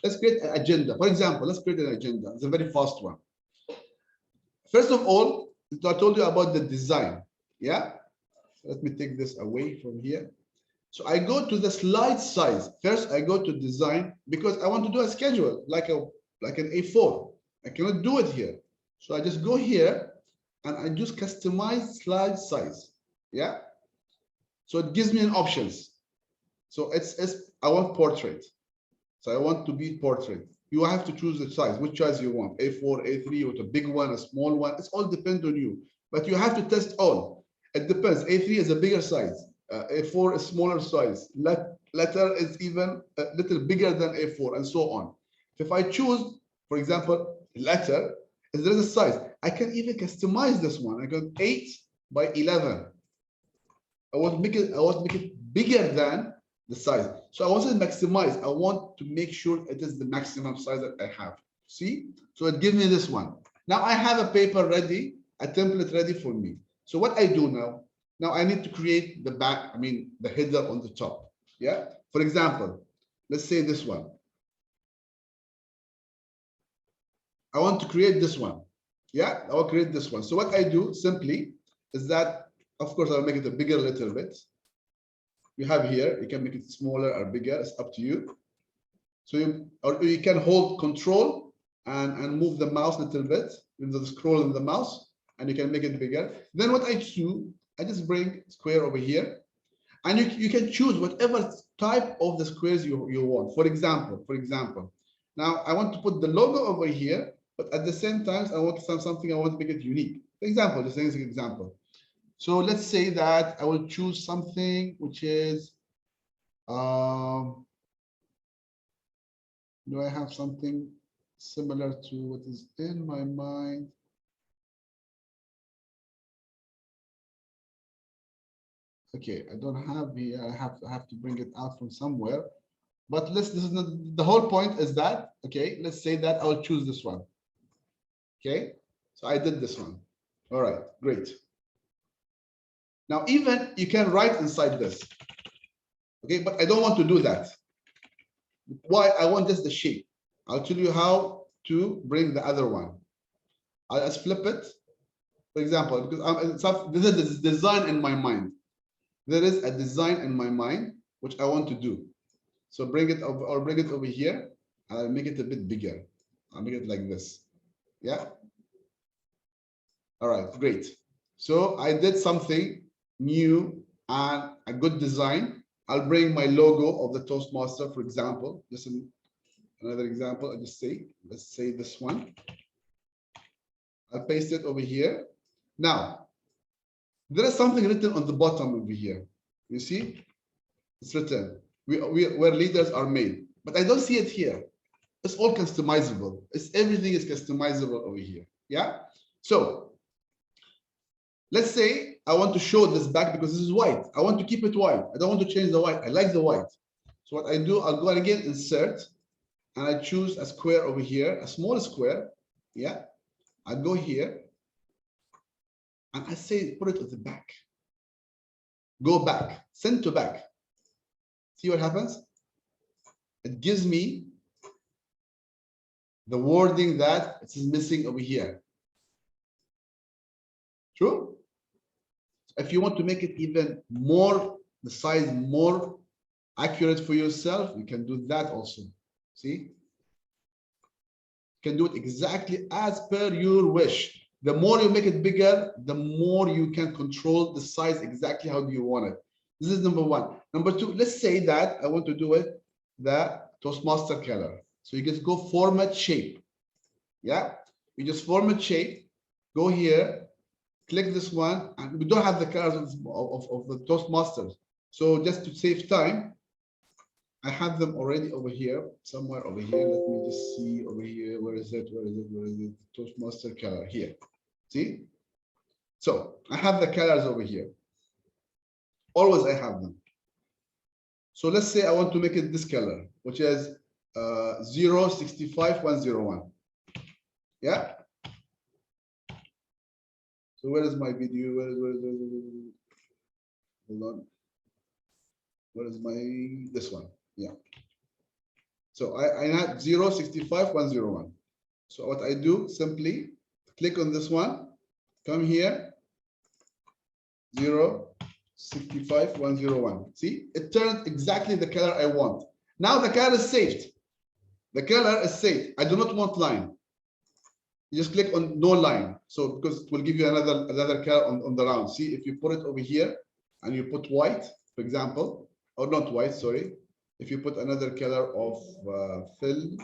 Let's create an agenda. For example, let's create an agenda. It's a very fast one. First of all, I told you about the design. Yeah. Let me take this away from here. So I go to the slide size. First, I go to design because I want to do a schedule like an A4. I cannot do it here. So I just go here and I just customize slide size. Yeah. So it gives me an options. So I want portrait. So I want to be portrait. You have to choose the size, which size you want, A4, A3, or a big one, a small one. It's all depends on you, but you have to test all. It depends. A3 is a bigger size. A4 is smaller size. Letter is even a little bigger than A4 and so on. If I choose, for example, letter, if there is a size, I can even customize this one. I go 8 by 11. I want to make it bigger than the size. So I want to maximize. I want to make sure it is the maximum size that I have. See? So it gives me this one. Now I have a paper ready, a template ready for me. So what I do now, I need to create the back, the header on the top. Yeah. For example, let's say this one. I want to create this one. Yeah, I will create this one. So what I do simply is that, of course, I'll make it a bigger little bit. You have here, you can make it smaller or bigger, it's up to you. So you can hold control and move the mouse a little bit, with the scroll in the mouse, and you can make it bigger. Then what I do, I just bring square over here, and you can choose whatever type of the squares you want. For example, now I want to put the logo over here, but at the same time, I want something I want to make it unique. For example, just an example. So let's say that I will choose something which is, do I have something similar to what is in my mind? Okay, I don't have here. I have to bring it out from somewhere. But this is not, the whole point is that, okay, let's say that I'll choose this one. Okay, so I did this one. All right, great. Now, even you can write inside this. Okay, but I don't want to do that. Why? I want just the shape. I'll tell you how to bring the other one. I'll just flip it. For example, because this is the design in my mind. There is a design in my mind which I want to do. So bring it over, or bring it over here. I'll make it a bit bigger. I'll make it like this. Yeah. All right, great. So I did something new and a good design. I'll bring my logo of the Toastmaster, for example. Just another example. I just say, let's say this one. I'll paste it over here. Now, there is something written on the bottom over here. You see, it's written where leaders are made, but I don't see it here. It's all customizable. Everything is customizable over here. Yeah. So let's say I want to show this back because this is white. I want to keep it white. I don't want to change the white. I like the white. So what I do, I'll go again, insert, and I choose a square over here, a small square. Yeah. I go here and I say, put it at the back. Go back, send to back. See what happens? It gives me the wording that it is missing over here. True? If you want to make it even more, the size more accurate for yourself, you can do that also. See? You can do it exactly as per your wish. The more you make it bigger, the more you can control the size exactly how do you want it. This is number one. Number two, let's say that I want to do it the Toastmaster color. So you just go format shape. Yeah, you just format shape, go here, click this one, and we don't have the colors of the Toastmasters. So just to save time, I have them already over here, somewhere over here. Let me just see over here. Where is it? Where is it? Where is it? Toastmaster color here. See? So I have the colors over here. Always I have them. So let's say I want to make it this color, which is 065101. Yeah. So where is my video? Where is hold on. Where is my this one? Yeah. So I had 065101. So what I do, simply click on this one, come here, 065101. See, it turned exactly the color I want. Now the color is saved. The color is saved. I do not want line. You just click on no line. So because it will give you another color on the round. See, if you put it over here and you put white, for example, or not white, sorry. If you put another color of fill,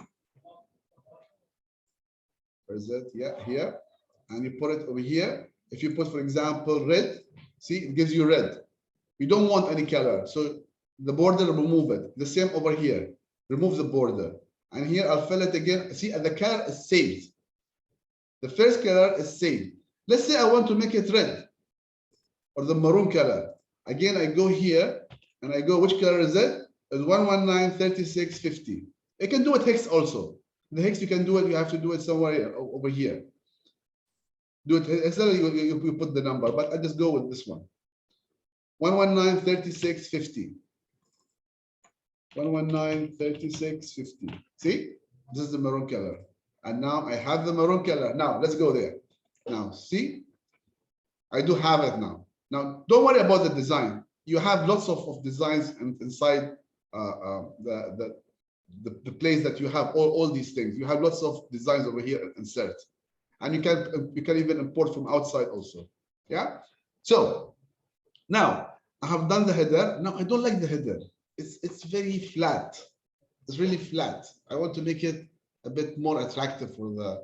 where is it? Yeah, here. And you put it over here. If you put, for example, red, see, it gives you red. You don't want any color. So the border, remove it. The same over here. Remove the border. And here I'll fill it again. See, the color is saved. The first color is saved. Let's say I want to make it red or the maroon color. Again, I go here and I go, which color is it? It's 1193650. You can do it hex also. The hex you can do it, you have to do it somewhere over here. Do it, you put the number, but I just go with this one. 1193650. 1193650. See, this is the maroon color. And now I have the maroon color. Now let's go there. Now see, I do have it now. Now don't worry about the design. You have lots of designs inside the place that you have all these things. You have lots of designs over here insert, and you can even import from outside also. Yeah. So Now, I have done the header. Now, I don't like the header. It's very flat. It's really flat. I want to make it a bit more attractive for the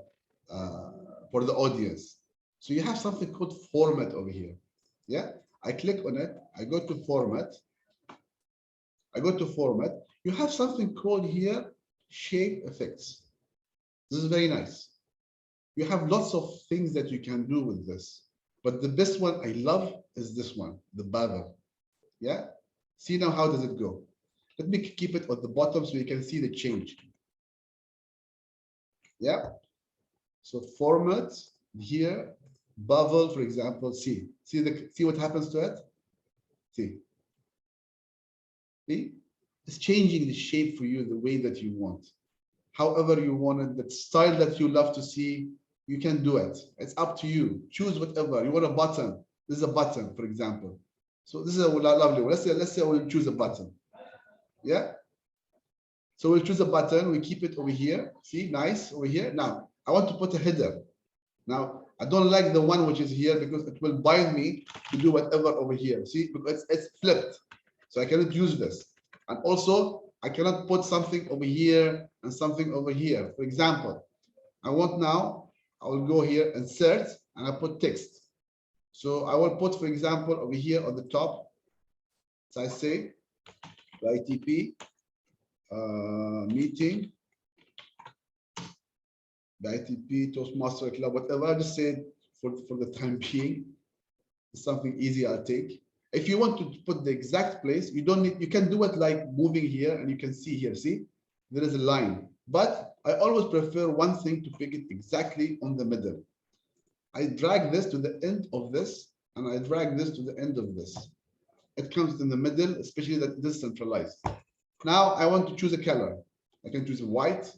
audience. So you have something called format over here. Yeah, I click on it. I go to format. You have something called here shape effects. This is very nice. You have lots of things that you can do with this, but the best one I love is this one, the bevel. Yeah, see now how does it go? Let me keep it at the bottom so you can see the change. Yeah, so format here, bevel, for example. See what happens to it. See, it's changing the shape for you the way that you want. However you want it, that style that you love to see, you can do it. It's up to you. Choose whatever. You want a button. This is a button, for example. So this is a lovely one. Let's say we'll choose a button. Yeah. So we'll choose a button. We keep it over here. See, nice over here. Now I want to put a header. Now I don't like the one which is here because it will bind me to do whatever over here. See, because it's flipped. So I cannot use this. And also I cannot put something over here and something over here. For example, I will go here, insert, and I put text. So I will put, for example, over here on the top, so I say BITP meeting, BITP Toastmaster Club, whatever. I just say for the time being, it's something easy I'll take. If you want to put the exact place, you don't need, you can do it like moving here, and you can see here, see, there is a line. But I always prefer one thing to pick it exactly on the middle. I drag this to the end of this, and I drag this to the end of this. It comes in the middle, especially that this is centralized. Now I want to choose a color. I can choose a white,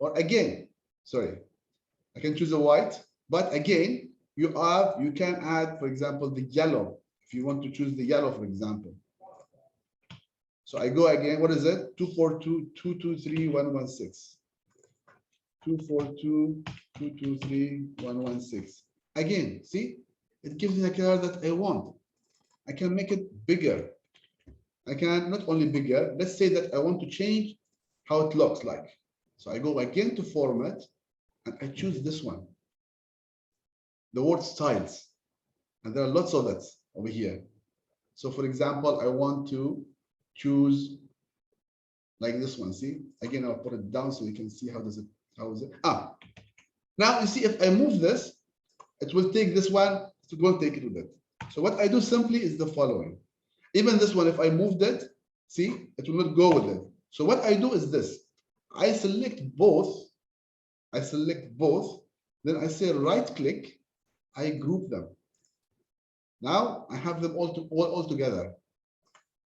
or again, sorry, I can choose a white, but again, you can add, for example, the yellow. If you want to choose the yellow, for example. So I go again, what is it? 242.223.116. 242.223.116. Again, see, it gives me the color that I want. I can make it bigger. I can not only bigger, let's say that I want to change how it looks like. So I go again to format, and I choose this one, the word styles. And there are lots of that over here. So for example, I want to choose like this one. See, again, I'll put it down so you can see how is it. Now you see, if I move this, it will take this one, it won't take it with it. So what I do simply is the following. Even this one, if I moved it, see, it will not go with it. So what I do is this. I select both, then I say right click, I group them. Now I have them all together.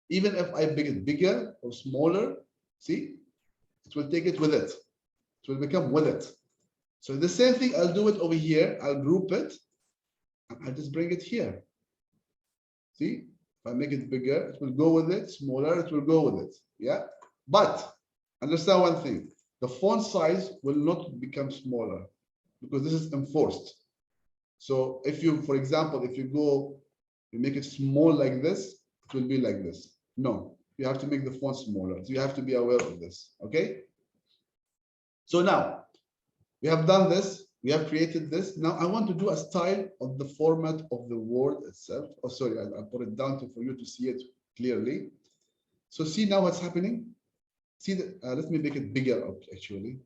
Even if I make it bigger or smaller, see, it will take it with it. It will become with it. So the same thing, I'll do it over here. I'll group it, and I'll just bring it here. See, if I make it bigger, it will go with it. Smaller, it will go with it. Yeah, but understand one thing: the font size will not become smaller because this is enforced. So if you, for example, if you make it small like this, it will be like this. No, you have to make the font smaller. So you have to be aware of this. Okay. So now we have done this. We have created this. Now I want to do a style of the format of the word itself. Oh, sorry, I'll put it down for you to see it clearly. So see now what's happening. See that. Let me make it bigger actually.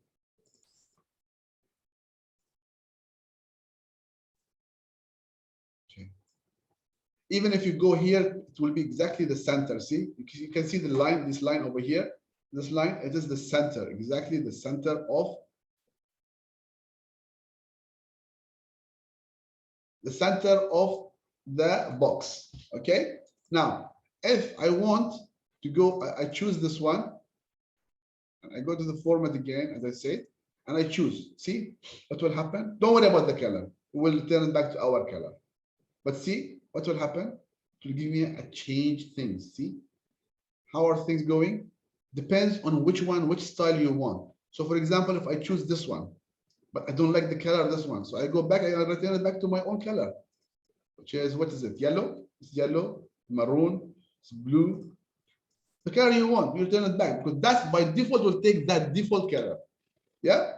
Even if you go here, it will be exactly the center. See, you can see the line, this line over here. This line, it is the center, exactly the center of the box. Okay. Now, if I want to go, I choose this one, and I go to the format again, as I said, and I choose. See what will happen? Don't worry about the color. We'll turn it back to our color. But see what will happen? It will give me a change things. See how are things going? Depends on which style you want. So for example, if I choose this one, but I don't like the color of this one, so I go back and I return it back to my own color, which is, what is it? Yellow. it's yellow, maroon, it's blue. The color you want, you turn it back because that's by default will take that default color. Yeah.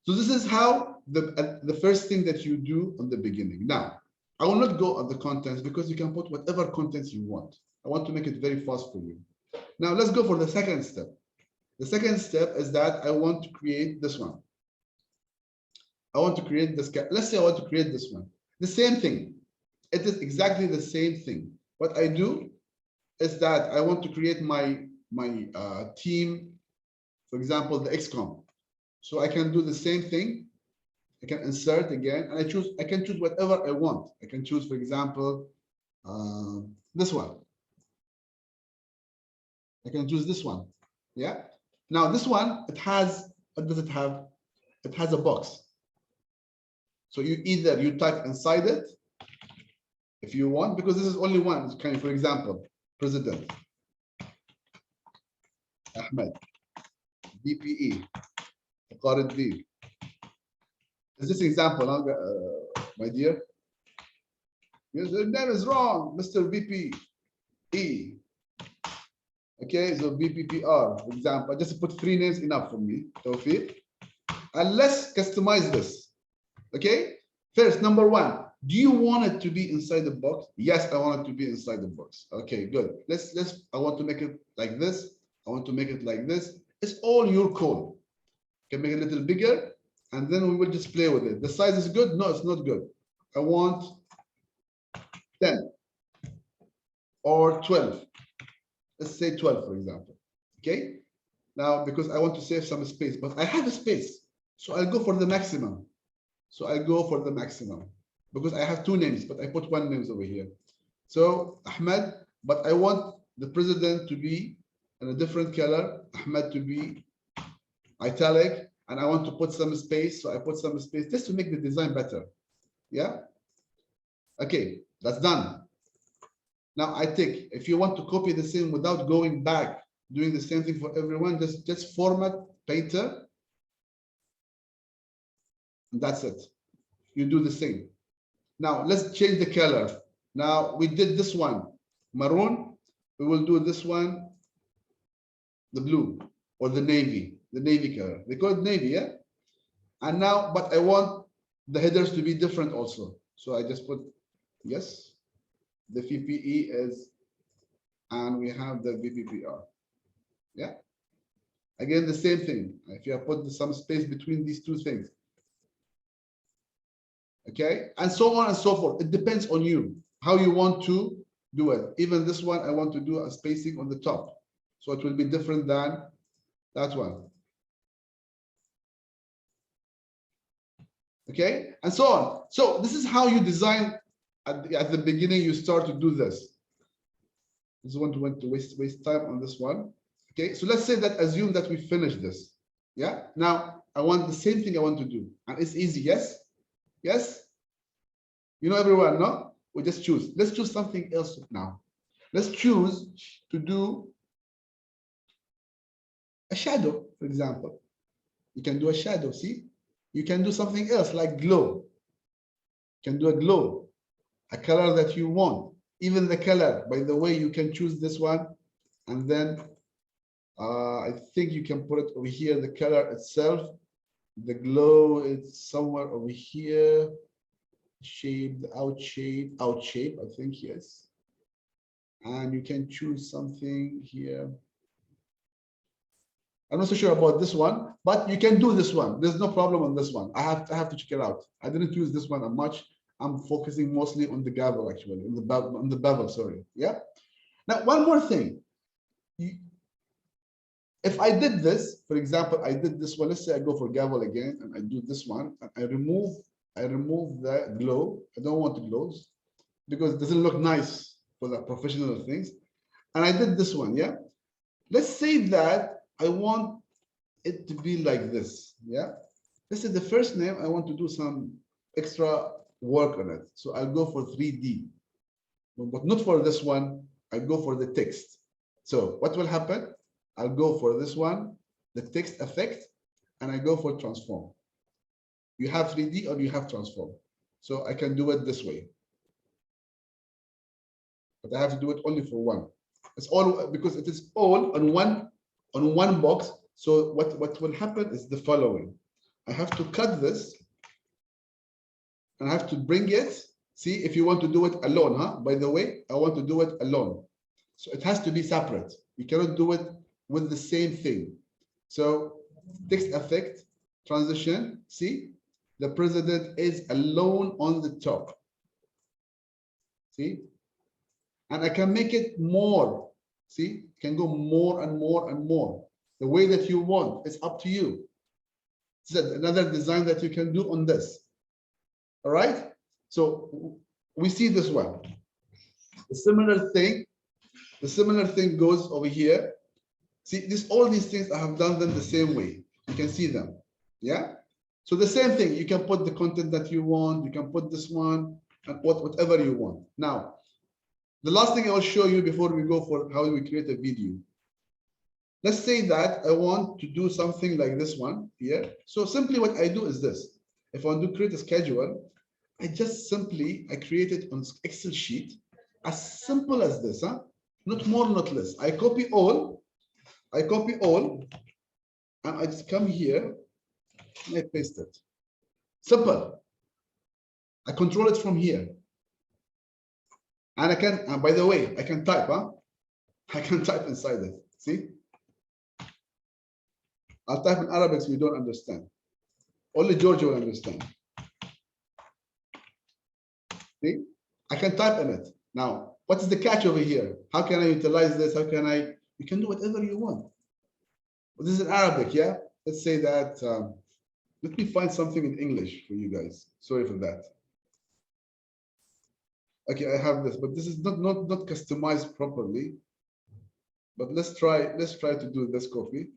So this is how the first thing that you do on the beginning. Now, I will not go on the contents because you can put whatever contents you want. I want to make it very fast for you. Now let's go for the second step. The second step is that I want to create this one. I want to create this. Let's say I want to create this one. The same thing. It is exactly the same thing. What I do is that I want to create my team, for example, the XCOM. So I can do the same thing. I can insert again, and I can choose whatever I want. I can choose, for example, this one. I can choose this one. Yeah. Now this one, it has, what does it have? It has a box. So you type inside it if you want, because this is only one. It's kind of, for example, President Ahmed, BPE, Qarid. Is this example, my dear? Your name is wrong, Mr. BPE. Okay, so BPPR, for example, I just put 3 names enough for me, Tawfiq. And let's customize this. Okay, first, number 1, do you want it to be inside the box? Yes, I want it to be inside the box. Okay, good. I want to make it like this. I want to make it like this. It's all your call. You can make it a little bigger, and then we will just play with it. The size is good? No, it's not good. I want 10 or 12. Let's say 12, for example. Okay. Now, because I want to save some space, but I have a space. So I'll go for the maximum. Because I have 2 names, but I put 1 name over here. So Ahmed, but I want the president to be in a different color, Ahmed to be italic, and I want to put some space. So I put some space just to make the design better. Yeah. Okay, that's done. Now I think if you want to copy the same without going back, doing the same thing for everyone, just format Painter. And that's it. You do the same. Now let's change the color. Now we did this one, maroon. We will do this one, the blue or the navy color. They call it navy, yeah? And now, but I want the headers to be different also. So I just put, yes, the VPE is, and we have the VPPR. Yeah. Again, the same thing. If you have put some space between these 2 things. Okay, and so on and so forth. It depends on you, how you want to do it. Even this one, I want to do a spacing on the top. So it will be different than that one. Okay, and so on. So this is how you design at the beginning. You start to do this. I just want to waste time on this one. Okay, so let's say that assume that we finish this. Yeah, now I want the same thing I want to do, and it's easy. Yes. Yes, you know everyone, no? We just choose. Let's choose something else now. Let's choose to do a shadow, for example. You can do a shadow, see? You can do something else like glow. You can do a glow, a color that you want. Even the color, by the way, you can choose this one. And then I think you can put it over here, the color itself. The glow is somewhere over here. Shape, the out shape, I think, yes. And you can choose something here. I'm not so sure about this one, but you can do this one. There's no problem on this one. I have to check it out. I didn't use this one much. I'm focusing mostly on the gavel, actually, on the bevel, sorry. Yeah. Now, one more thing. If I did this, for example, I did this one. Let's say I go for gavel again, and I do this one, and I remove the glow. I don't want the glows because it doesn't look nice for the professional things. And I did this one, yeah. Let's say that I want it to be like this, yeah. This is the first name. I want to do some extra work on it, so I'll go for 3D, but not for this one. I go for the text. So what will happen? I'll go for this one, the text effect, and I go for transform. You have 3D or you have transform. So I can do it this way. but I have to do it only for one. It's all because it is all on one box. So what will happen is the following. I have to cut this and I have to bring it. See, if you want to do it alone, huh? By the way, I want to do it alone. So it has to be separate. You cannot do it with the same thing. So text effect, transition, see, the president is alone on the top. See, and I can make it more. See, can go more and more and more. The way that you want, it's up to you. This is another design that you can do on this. All right, so we see this one. The similar thing goes over here. See, all these things, I have done them the same way. You can see them. Yeah. So the same thing, you can put the content that you want, you can put this one and whatever you want. Now, the last thing I will show you before we go for how we create a video. Let's say that I want to do something like this one here. So simply what I do is this. If I want to create a schedule, I just simply, I create it on Excel sheet, as simple as this, huh? Not more, not less. I copy all, and I just come here and I paste it. Simple. I control it from here. And I can, and by the way, I can type, huh? I can type inside it. See? I'll type in Arabic so you don't understand. Only Georgia will understand. See? I can type in it. Now, what is the catch over here? How can I utilize this? How can I? You can do whatever you want. But this is in Arabic, yeah? Let's say that, let me find something in English for you guys. Sorry for that. Okay, I have this, but this is not customized properly. But let's try to do this copy.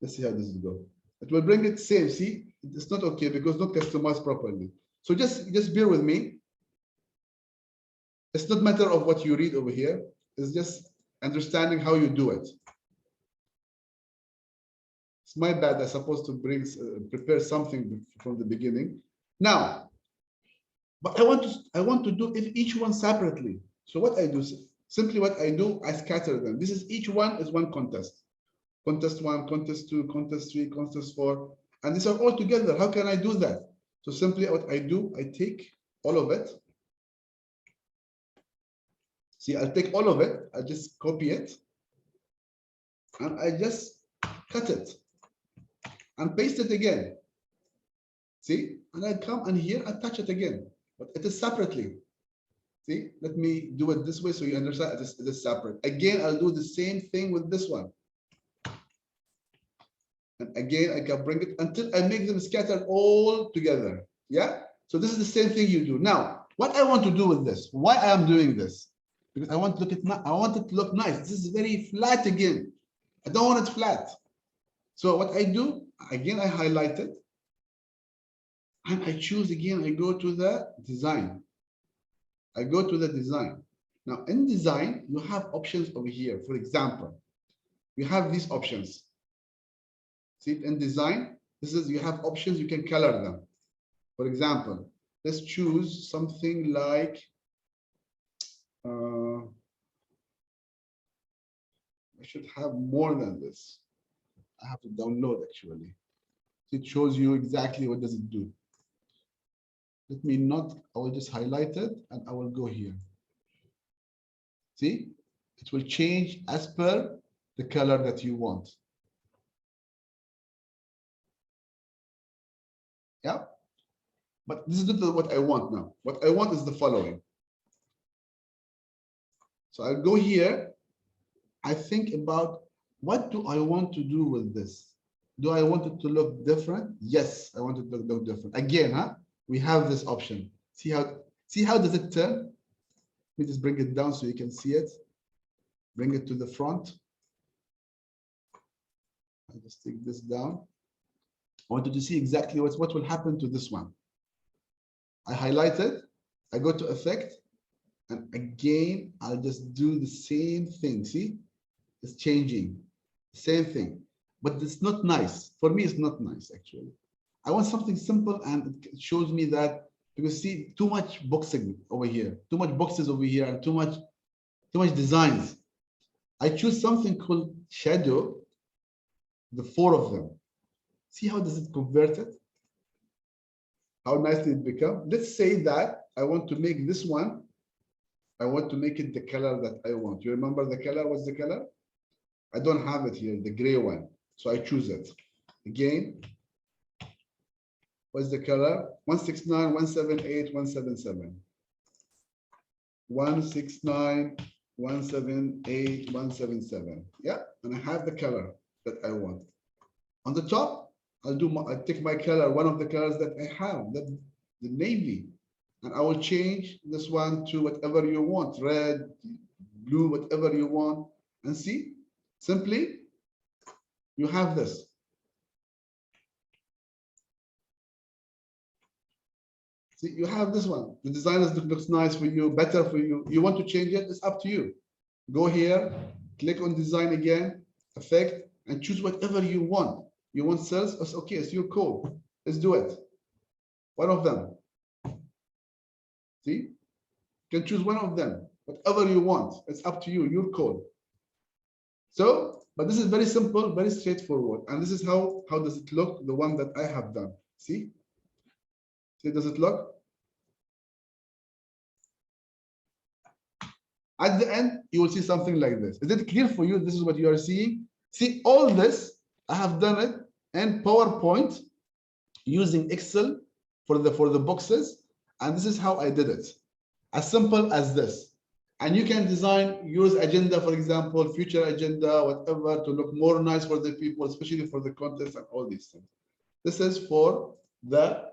Let's see how this will go. It will bring it same. See, it's not okay because not customized properly. So just bear with me. It's not matter of what you read over here. It's just understanding how you do it. It's my bad. I'm supposed to prepare something from the beginning. Now, but I want to do each one separately. So what I do, simply what I do, I scatter them. This is each one is one contest. Contest 1, contest 2, contest 3, contest 4, and these are all together. How can I do that? So simply what I do, I take all of it. See, I'll take all of it. I just copy it, and I just cut it and paste it again. See, and I come and here I touch it again, but it is separately. See, let me do it this way so you understand it is separate. Again, I'll do the same thing with this one. And again, I can bring it until I make them scattered all together. Yeah. So this is the same thing you do. Now, what I want to do with this, why I am doing this, because I want it to look nice. This is very flat again. I don't want it flat. So what I do, again, I highlight it. And I choose again, I go to the design. Now in design, you have options over here. For example, you have these options. See, in design, you have options, you can color them. For example, let's choose something like, I should have more than this. I have to download actually. It shows you exactly what does it do. Let me not, I will just highlight it and I will go here. See, it will change as per the color that you want. Yeah, but this is not what I want now. What I want is the following. So I'll go here. I think about what do I want to do with this? Do I want it to look different? Yes, I want it to look different. Again, we have this option. See how does it turn? Let me just bring it down so you can see it. Bring it to the front. I'll just take this down. I wanted to see exactly what will happen to this one. I highlight it, I go to effect, and again, I'll just do the same thing. See, it's changing, same thing. but it's not nice. For me, it's not nice, actually. I want something simple, and it shows me that, because see, too much boxing over here, too much boxes over here, and too much designs. I choose something called shadow, the 4 of them. See how does it convert it? How nicely it become. Let's say that I want to make this one, I want to make it the color that I want. You remember the color? What's the color? I don't have it here, the gray one. So I choose it. Again, what's the color? 169, 178, 177. 169, 178, 177. Yeah, and I have the color that I want. On the top, I'll take my color, one of the colors that I have, the navy, and I will change this one to whatever you want, red, blue, whatever you want. And see, simply, you have this. See, you have this one. The design looks nice for you, better for you. You want to change it, it's up to you. Go here, click on design again, effect, and choose whatever you want. You want cells? It's okay, it's your code. Let's do it. One of them. See? You can choose one of them. Whatever you want. It's up to you, your code. So, but this is very simple, very straightforward. And this is how does it look, the one that I have done. See? See, does it look? At the end, you will see something like this. Is it clear for you? This is what you are seeing. See, all this, I have done it in PowerPoint using Excel for the boxes. And this is how I did it. As simple as this. And you can design, use agenda, for example, future agenda, whatever, to look more nice for the people, especially for the contest and all these things. This is for the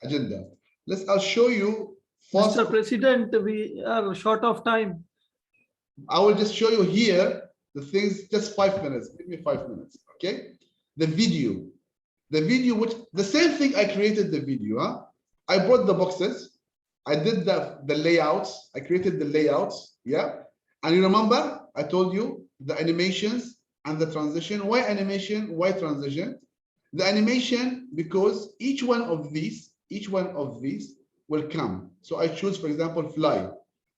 agenda. I'll show you. First, Mr. President, we are short of time. I will just show you here the things, just 5 minutes. Give me 5 minutes, okay? The video, which the same thing I created the video. Huh? I brought the boxes. I did the layouts. I created the layouts. Yeah. And you remember, I told you the animations and the transition. Why animation? Why transition? The animation, because each one of these will come. So I choose, for example, fly.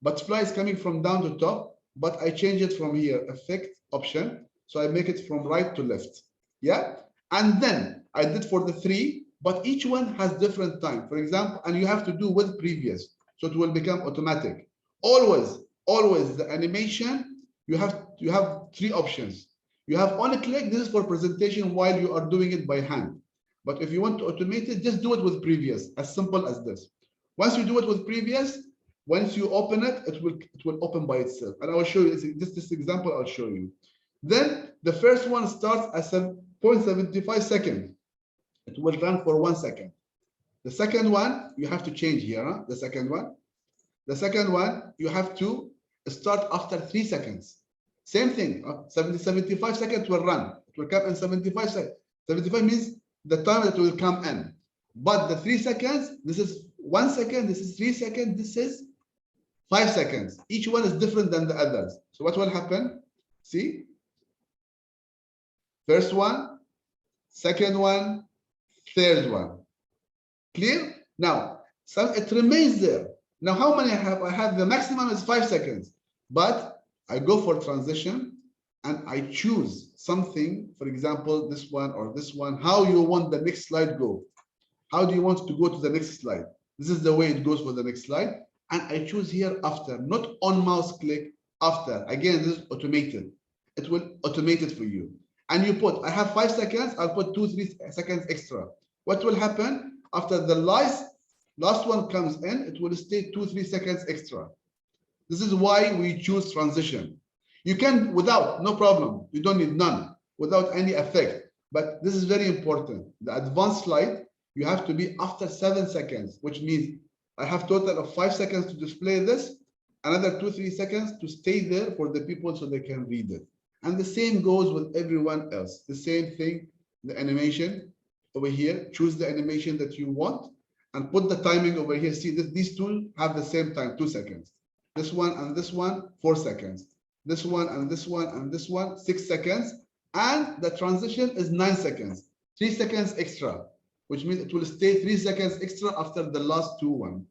But fly is coming from down to top, but I change it from here, effect option. So I make it from right to left. Yeah. And then I did for the 3, but each one has different time. For example, and you have to do with previous. So it will become automatic. Always the animation, you have 3 options. You have only click, this is for presentation while you are doing it by hand. But if you want to automate it, just do it with previous, as simple as this. Once you do it with previous, once you open it, it will open by itself. And I will show you this example, I'll show you. Then the first one starts at 0.75 seconds. It will run for 1 second. The second one, you have to change here, huh? The second one, you have to start after 3 seconds. Same thing, 75 seconds will run. It will come in 75 seconds. 75 means the time that will come in. But the 3 seconds, this is 1 second, this is 3 seconds, this is 5 seconds. Each one is different than the others. So what will happen? See? First one, second one, third one. Clear? Now, so it remains there. Now, how many I have? I have the maximum is 5 seconds, but I go for transition and I choose something, for example, this one or this one, how you want the next slide go. How do you want to go to the next slide? This is the way it goes for the next slide. And I choose here after, not on mouse click, after. Again, this is automated. It will automate it for you. And you put, I have 5 seconds, I'll put 2-3 seconds extra. What will happen? After the last one comes in, it will stay 2-3 seconds extra. This is why we choose transition. You can without, no problem. You don't need none, without any effect. But this is very important. The advanced slide, you have to be after 7 seconds, which means I have total of 5 seconds to display this, another 2-3 seconds to stay there for the people so they can read it. And the same goes with everyone else. The same thing, the animation over here, choose the animation that you want and put the timing over here. See, these two have the same time, 2 seconds. This one and this one, 4 seconds. this one, and this one, and this one, 6 seconds. And the transition is 9 seconds, 3 seconds extra, which means it will stay 3 seconds extra after the last two one.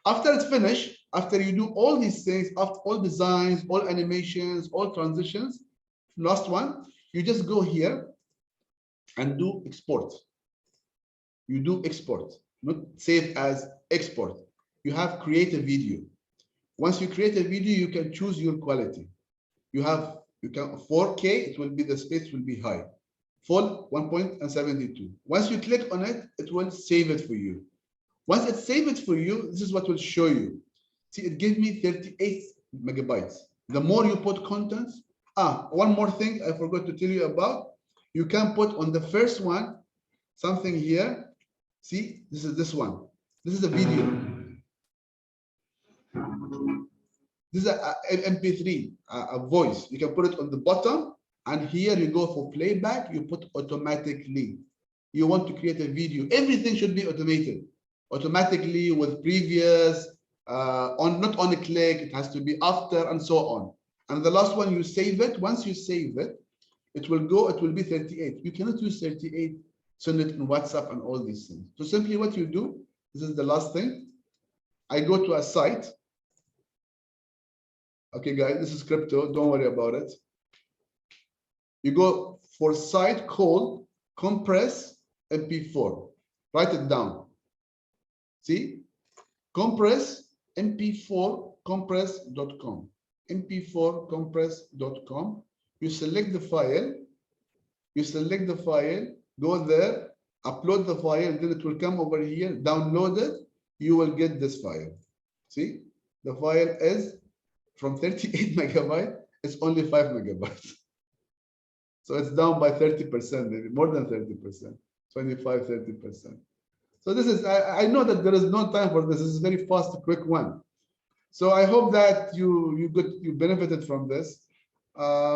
After it's finished, after you do all these things, after all designs, all animations, all transitions, last one, you just go here and do export. You do export, not save as, export. You have create a video. Once you create a video, you can choose your quality. You can 4K, it will be, the space will be high. Full 1.72. Once you click on it, it will save it for you. Once it saves it for you, this is what will show you. See, it gives me 38 megabytes. The more you put contents, one more thing I forgot to tell you about. You can put on the first one something here. See, this is this one. This is a video. This is an MP3, a voice. You can put it on the bottom, and here you go for playback. You put automatically. You want to create a video. Everything should be automated, automatically with previous, not on a click. It has to be after, and so on. And the last one, you save it. Once you save it, it will go. It will be 38. You cannot use 38. Send it in WhatsApp and all these things. So simply what you do. This is the last thing. I go to a site. Okay, guys, this is crypto. Don't worry about it. You go for site called compress MP4. Write it down. See? Compress MP4 compress.com. MP4 compress.com. You select the file. You select the file. Go there. Upload the file. And then it will come over here. Download it. You will get this file. See? The file is from 38 megabytes, it's only 5 megabytes. So it's down by 30%, maybe more than 30%, 25, 30%. So this is, I know that there is no time for this. This is a very fast, quick one. So I hope that you benefited from this.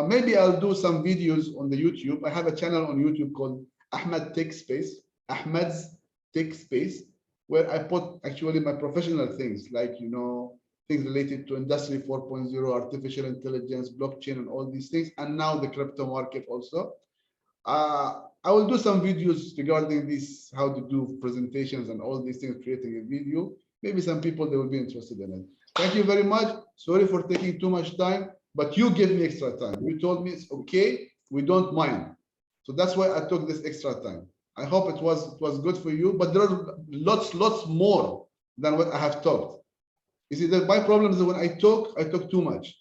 Maybe I'll do some videos on the YouTube. I have a channel on YouTube called Ahmed Tech Space, Ahmed's Tech Space, where I put actually my professional things like, things related to Industry 4.0, artificial intelligence, blockchain, and all these things, and now the crypto market also. I will do some videos regarding this, how to do presentations and all these things, creating a video. Maybe some people, they will be interested in it. Thank you very much. Sorry for taking too much time, but you gave me extra time. You told me it's okay, we don't mind. So that's why I took this extra time. I hope it was good for you, but there are lots more than what I have talked. You see, that my problem is that when I talk too much,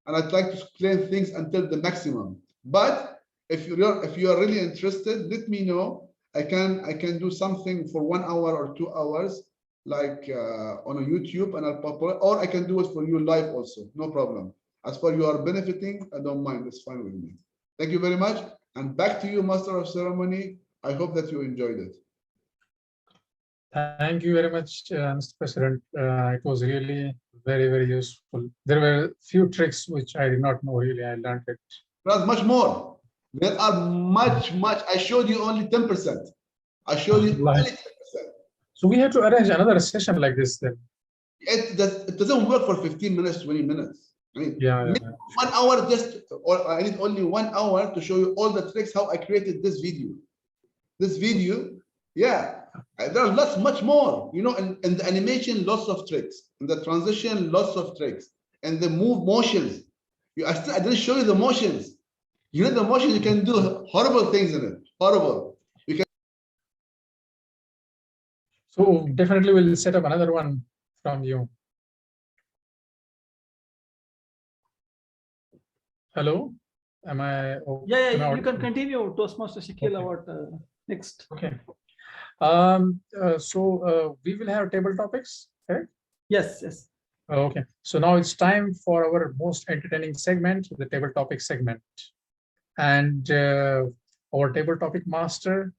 and I'd like to explain things until the maximum. But if you are really interested, let me know. I can do something for 1 hour or 2 hours, like on a YouTube, and I'll pop it, or I can do it for you live also. No problem. As far you are benefiting, I don't mind. It's fine with me. Thank you very much, and back to you, Master of Ceremony. I hope that you enjoyed it. Thank you very much, Mr. President. It was really very, very useful. There were a few tricks which I did not know really. I learned it. There's much more. There are much. I showed you only 10%. I showed you only 10%. So we have to arrange another session like this then. It doesn't work for 15 minutes, 20 minutes. I mean, yeah. 1 hour or I need only 1 hour to show you all the tricks, how I created this video. This video, yeah. There are much more, in the animation, lots of tricks. In the transition, lots of tricks. And the motions. I didn't show you the motions. The motions, you can do horrible things in it. Horrible. You can. So definitely we'll set up another one from you. Hello, am I? Yeah, you can continue, Toastmaster Shakil, about next. Okay. So we will have table topics, correct? Yes. Okay. So now it's time for our most entertaining segment, the table topic segment. And our table topic master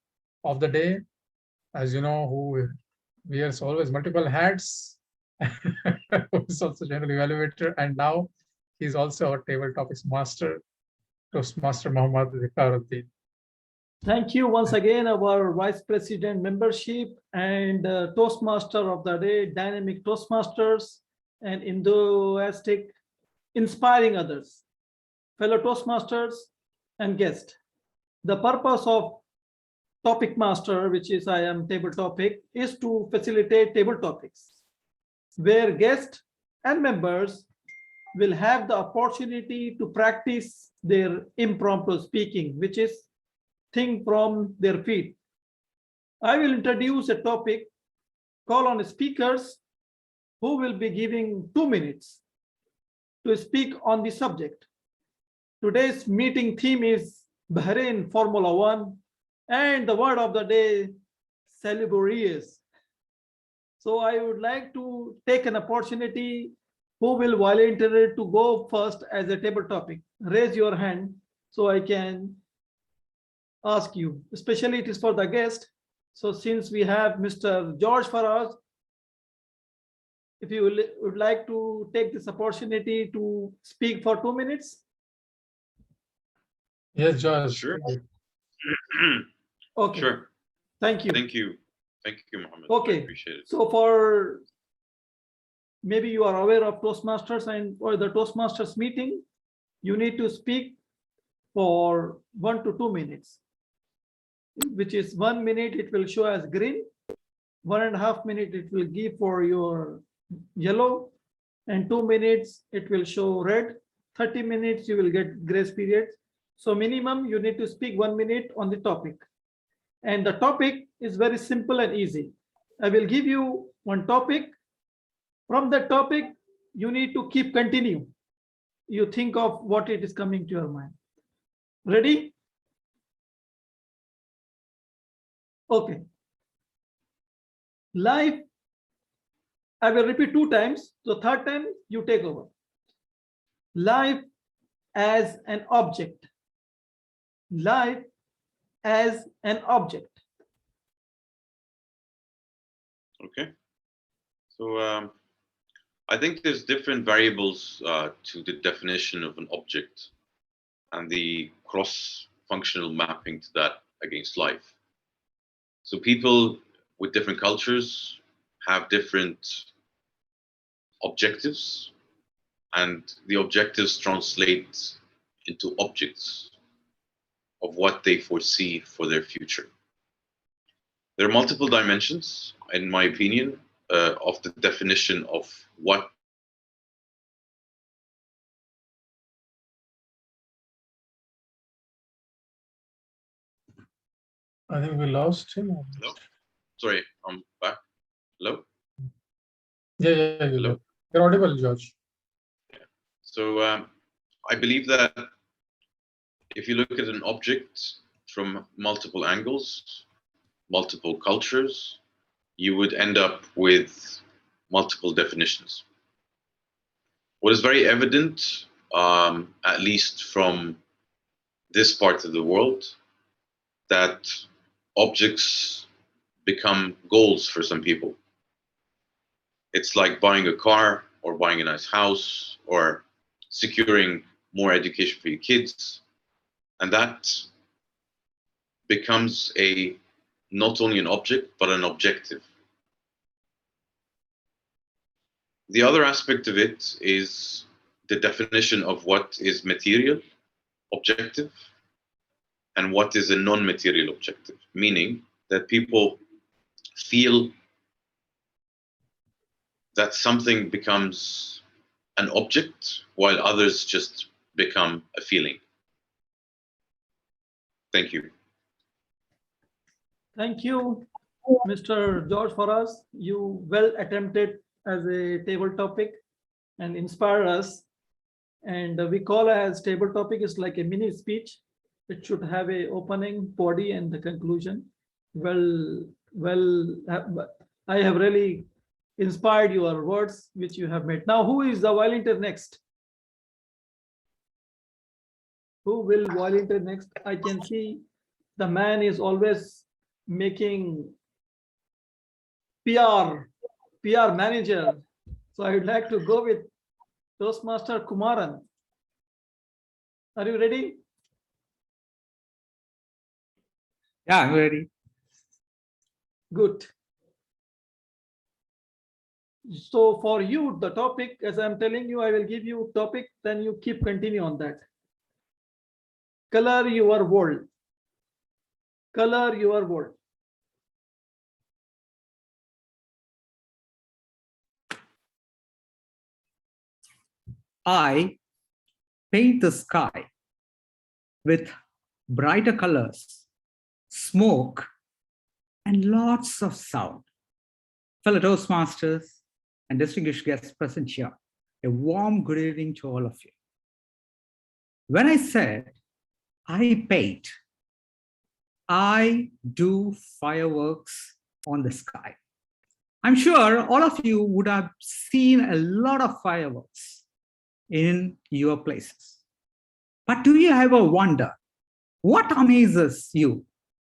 of the day, as you know, who wears always multiple hats, who's also general evaluator, and now he's also our table topics master, Toastmaster Muhammad Zikaruddin. Thank you once again, our Vice President membership and Toastmaster of the day, Dynamic Toastmasters and Indo-Aztec inspiring others. Fellow Toastmasters and guests, the purpose of Topic Master, which is I am table topic, is to facilitate table topics where guests and members will have the opportunity to practice their impromptu speaking, which is think from their feet. I will introduce a topic, call on speakers who will be giving 2 minutes to speak on the subject. Today's meeting theme is Bahrain Formula One, and the word of the day, salubrious. So I would like to take an opportunity, who will volunteer to go first as a table topic? Raise your hand so I can ask you, especially it is for the guest. So since we have Mr. George Faraz, if you would like to take this opportunity to speak for 2 minutes. Yes, George. Sure. Okay. Sure. Thank you. Thank you. Thank you, Mohammed. Okay. I appreciate it. So for maybe you are aware of Toastmasters, and for the Toastmasters meeting, you need to speak for 1 to 2 minutes, which is 1 minute it will show as green, 1.5 minutes it will give for your yellow, and 2 minutes it will show red. 30 minutes you will get grace period. So minimum you need to speak 1 minute on the topic. And the topic is very simple and easy. I will give you one topic. From that topic, you need to keep continue. You think of what it is coming to your mind. Ready? Okay. Life, I will repeat 2 times. So third time you take over. Life as an object. Life as an object. Okay. So I think there's different variables to the definition of an object and the cross-functional mapping to that against life. So people with different cultures have different objectives, and the objectives translate into objects of what they foresee for their future. There are multiple dimensions, in my opinion, of the definition of what I think we lost him. Hello? Sorry, I'm back. Hello? Yeah. Hello? You're audible, George. So I believe that if you look at an object from multiple angles, multiple cultures, you would end up with multiple definitions. What is very evident, at least from this part of the world, that objects become goals for some people. It's like buying a car or buying a nice house or securing more education for your kids. And that becomes not only an object, but an objective. The other aspect of it is the definition of what is material, objective, and what is a non-material objective, meaning that people feel that something becomes an object while others just become a feeling. Thank you. Thank you, Mr. George Faraz. You well attempted as a table topic and inspire us. And we call as table topic is like a mini speech. It should have a opening, body, and the conclusion. I have really inspired your words which you have made. Now, who is the volunteer next? Who will volunteer next? I can see the man is always making PR manager. So I would like to go with Toastmaster Kumaran. Are you ready? Yeah, I'm ready. Good. So for you, the topic, as I'm telling you, I will give you topic, then you keep continue on that. Color your world. Color your world. I paint the sky with brighter colors, smoke, and lots of sound. Fellow Toastmasters and distinguished guests present here, a warm good evening to all of you. When I said I paint, I do fireworks on the sky. I'm sure all of you would have seen a lot of fireworks in your places. But do you ever wonder what amazes you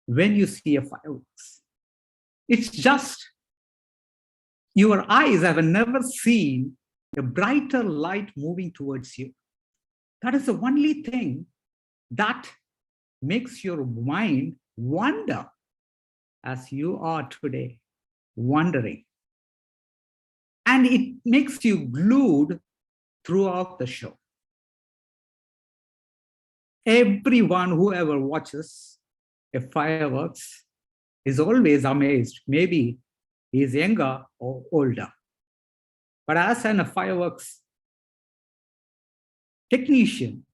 when you see a fireworks? It's just your eyes have never seen a brighter light moving towards you. That is the only thing that makes your mind wonder, as you are today, wondering. And it makes you glued throughout the show. Everyone who ever watches a fireworks is always amazed. Maybe he is younger or older. But as a fireworks technician,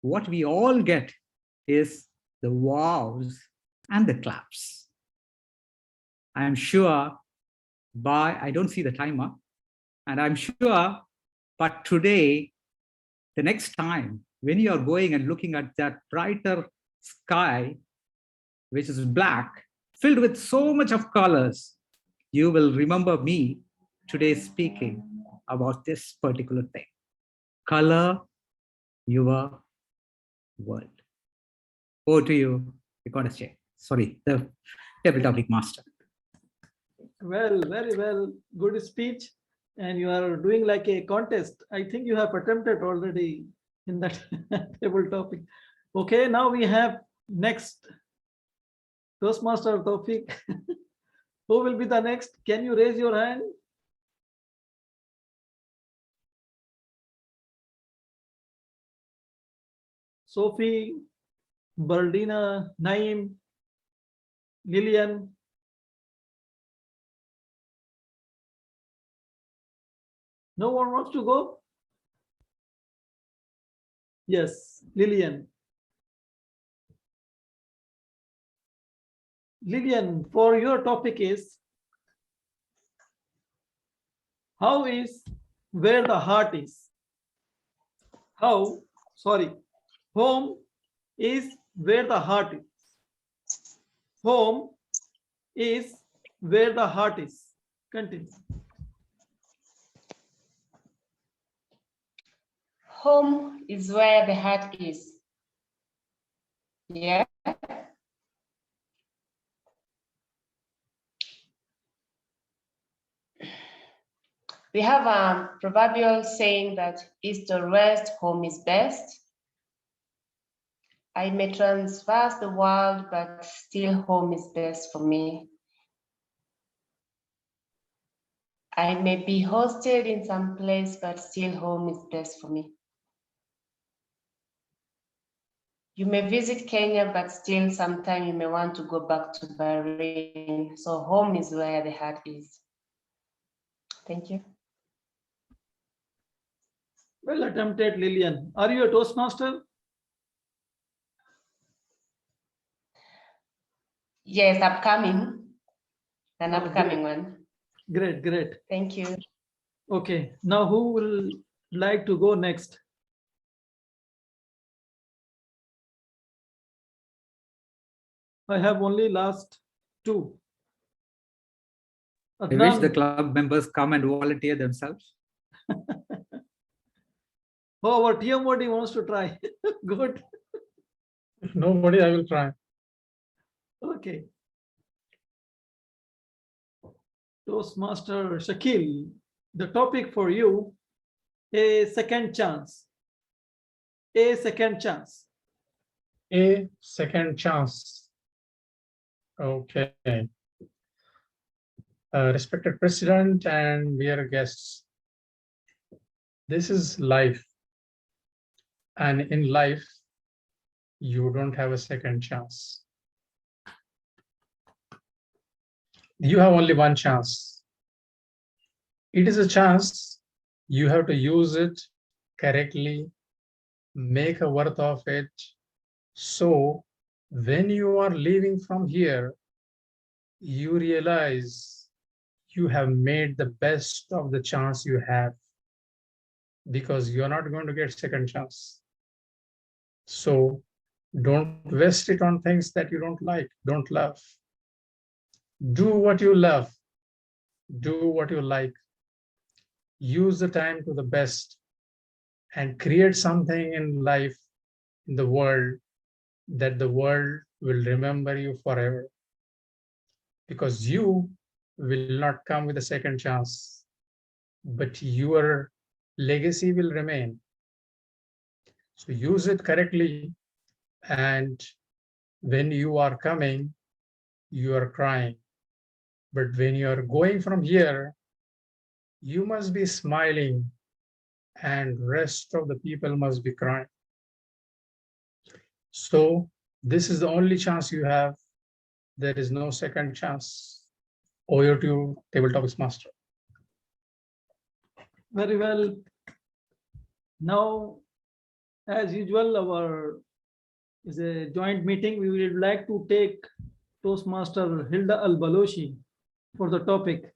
what we all get is the wows and the claps. I'm sure I don't see the timer, and I'm sure, but today, the next time, when you are going and looking at that brighter sky, which is black, filled with so much of colors, you will remember me today speaking about this particular thing. Color your world. Over to you, sorry, the table topic master. Well, very well, good speech. And you are doing like a contest. I think you have attempted already in that table topic. Okay, now we have next Toastmaster Tawfiq. Who will be the next? Can you raise your hand? Sophie, Baldina, Naim, Lillian. No one wants to go? Yes, Lillian. Lillian, for your topic is, how is where the heart is? Home is where the heart is. Home is where the heart is. Continue. Home is where the heart is. Yeah. We have a proverbial saying that east or west, home is best. I may traverse the world, but still home is best for me. I may be hosted in some place, but still home is best for me. You may visit Kenya, but still sometime you may want to go back to Bahrain. So home is where the heart is. Thank you. Well attempted, Lillian. Are you a Toastmaster? Yes, upcoming. An upcoming great. one. Great, great. Thank you. Okay, now who will like to go next? I have only last two. I wish the club members come and volunteer themselves. Oh, our TMOD wants to try. Good. If nobody, I will try. Okay. Toastmaster Shakil, the topic for you, a second chance. A second chance. A second chance. Okay. Respected President and dear guests, this is life. And in life, you don't have a second chance. You have only one chance. It is a chance. You have to use it correctly, make a worth of it. So when you are leaving from here, you realize you have made the best of the chance you have, because you're not going to get second chance. So don't waste it on things that you don't like, don't love. Do what you love, do what you like. Use the time to the best and create something in life, in the world, that the world will remember you forever. Because you will not come with a second chance, but your legacy will remain. So use it correctly. And when you are coming, you are crying. But when you are going from here, you must be smiling, and rest of the people must be crying. So this is the only chance you have. There is no second chance. Over to you, Table Topics Master. Very well. Now, as usual, our is a joint meeting. We would like to take Toastmaster Hilda Al-Balochi for the topic.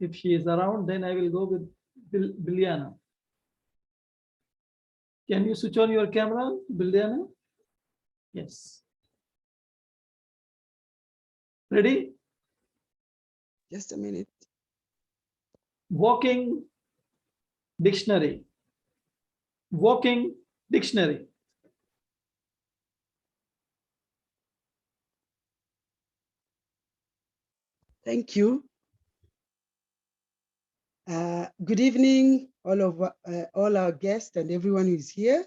If she is around, then I will go with Biliana. Can you switch on your camera, Biliana? Yes. Ready? Just a minute. Walking dictionary. Walking dictionary. Thank you. Good evening, all our guests and everyone who is here.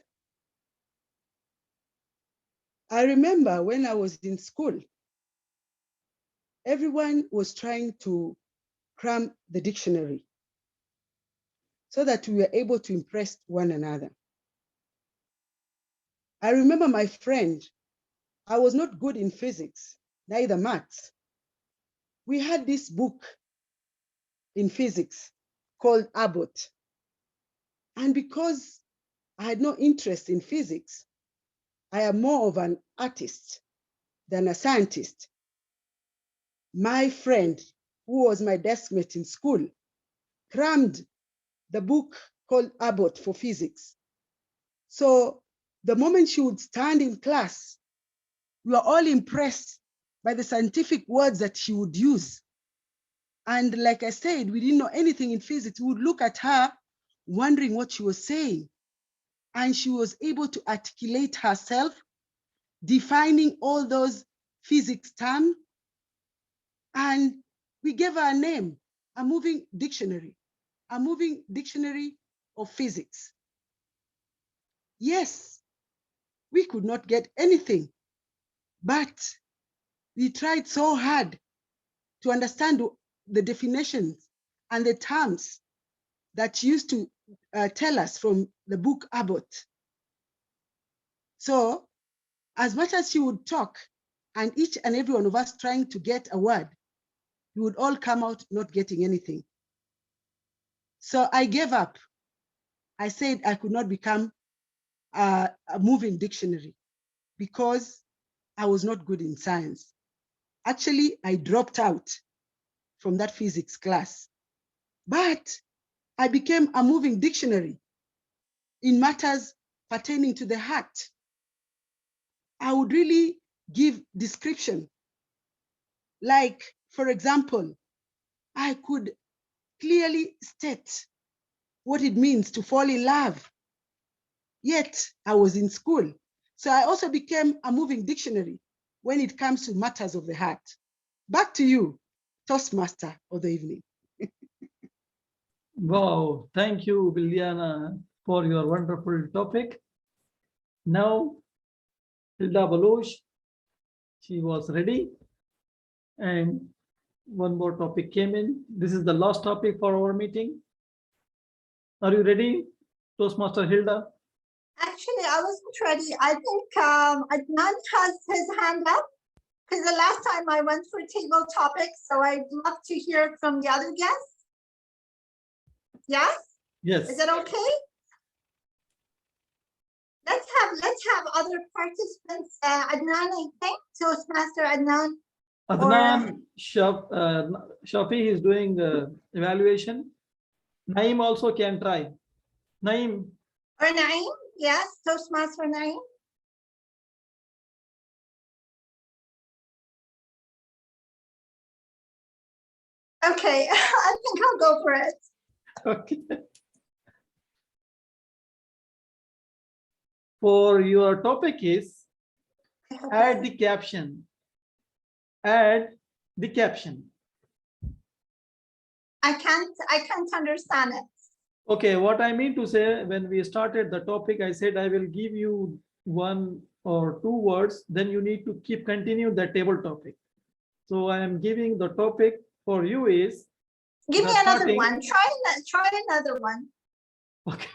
I remember when I was in school, everyone was trying to cram the dictionary so that we were able to impress one another. I remember my friend, I was not good in physics, neither maths. We had this book in physics called Abbott. And because I had no interest in physics, I am more of an artist than a scientist. My friend, who was my deskmate in school, crammed the book called Abbott for physics. So the moment she would stand in class, we were all impressed by the scientific words that she would use. And like I said, we didn't know anything in physics. We would look at her wondering what she was saying. And she was able to articulate herself, defining all those physics terms. And we gave her a name, a moving dictionary of physics. Yes, we could not get anything, but we tried so hard to understand the definitions and the terms that she used to tell us from the book Abbott. So as much as she would talk and each and every one of us trying to get a word, we would all come out not getting anything. So I gave up. I said I could not become a moving dictionary because I was not good in science. Actually, I dropped out from that physics class, but I became a moving dictionary in matters pertaining to the heart. I would really give description. Like, for example, I could clearly state what it means to fall in love. Yet I was in school. So I also became a moving dictionary when it comes to matters of the heart. Back to you, Toastmaster of the evening. Wow, thank you, Biliana, for your wonderful topic. Now Hilda Baloch. She was ready. And one more topic came in. This is the last topic for our meeting. Are you ready, Toastmaster Hilda? Actually, I wasn't ready. I think Adnan has his hand up because the last time I went for table topics, so I'd love to hear from the other guests. Yes? Yes. Is it okay? Let's have other participants. Adnan, I think, Toastmaster Adnan. Adnan Shafi is doing evaluation. Naeem also can try. Naeem. Or Naeem, yes, Toastmaster Naeem. Okay, I think I'll go for it. Okay. For your topic is add the caption. Add the caption. I can't understand it. Okay, what I mean to say, when we started the topic, I said I will give you 1 or 2 words, then you need to keep continue the table topic. So I am giving the topic for you is. Give me another one. Try another one. Okay.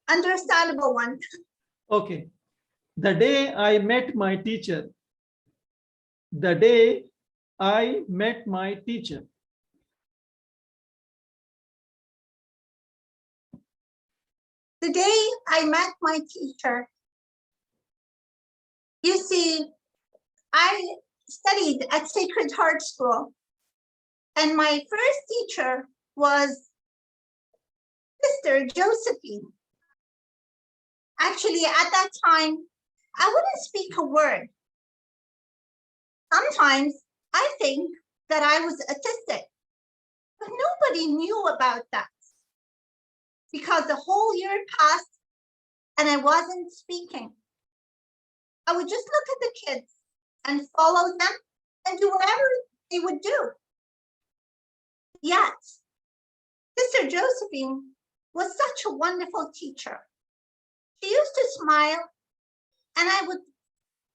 Understandable one. Okay. The day I met my teacher. The day I met my teacher. The day I met my teacher. You see, I studied at Sacred Heart School, and my first teacher was Sister Josephine. Actually, at that time, I wouldn't speak a word. Sometimes I think that I was autistic, but nobody knew about that because the whole year passed and I wasn't speaking. I would just look at the kids and follow them and do whatever they would do. Yet, Sister Josephine was such a wonderful teacher. She used to smile, and I would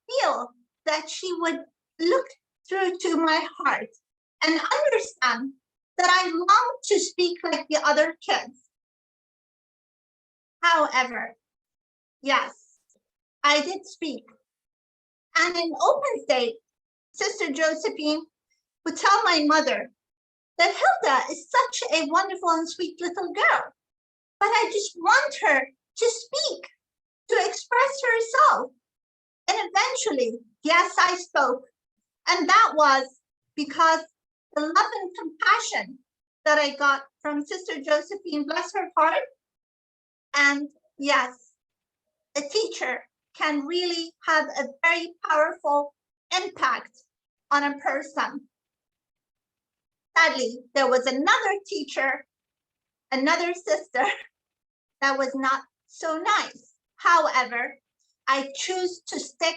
feel that she would look through to my heart and understand that I longed to speak like the other kids. However, yes, I did speak. And in open state, Sister Josephine would tell my mother that Hilda is such a wonderful and sweet little girl, but I just want her to speak, to express herself. And eventually, yes, I spoke. And that was because the love and compassion that I got from Sister Josephine, bless her heart. And yes, a teacher can really have a very powerful impact on a person. Sadly, there was another teacher, another sister that was not so nice. However, I choose to stick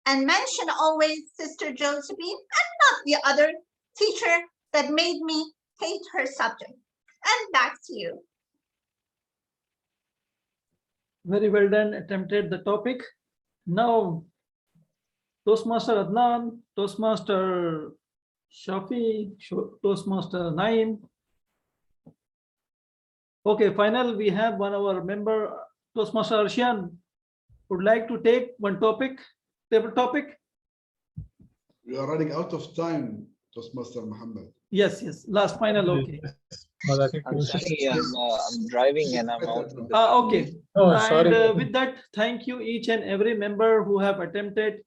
and mention always Sister Josephine and not the other teacher that made me hate her subject. And back to you. Very well done, attempted the topic. Now, Toastmaster Adnan, Toastmaster Shafi, Toastmaster Naeem. Okay, final, we have one of our member, Toastmaster Arshian, would like to take one topic, table topic. We are running out of time, Toastmaster Muhammad. Yes, last final, okay. I'm sorry, I'm driving and I'm out. Okay. Oh, and sorry. with that, thank you each and every member who have attempted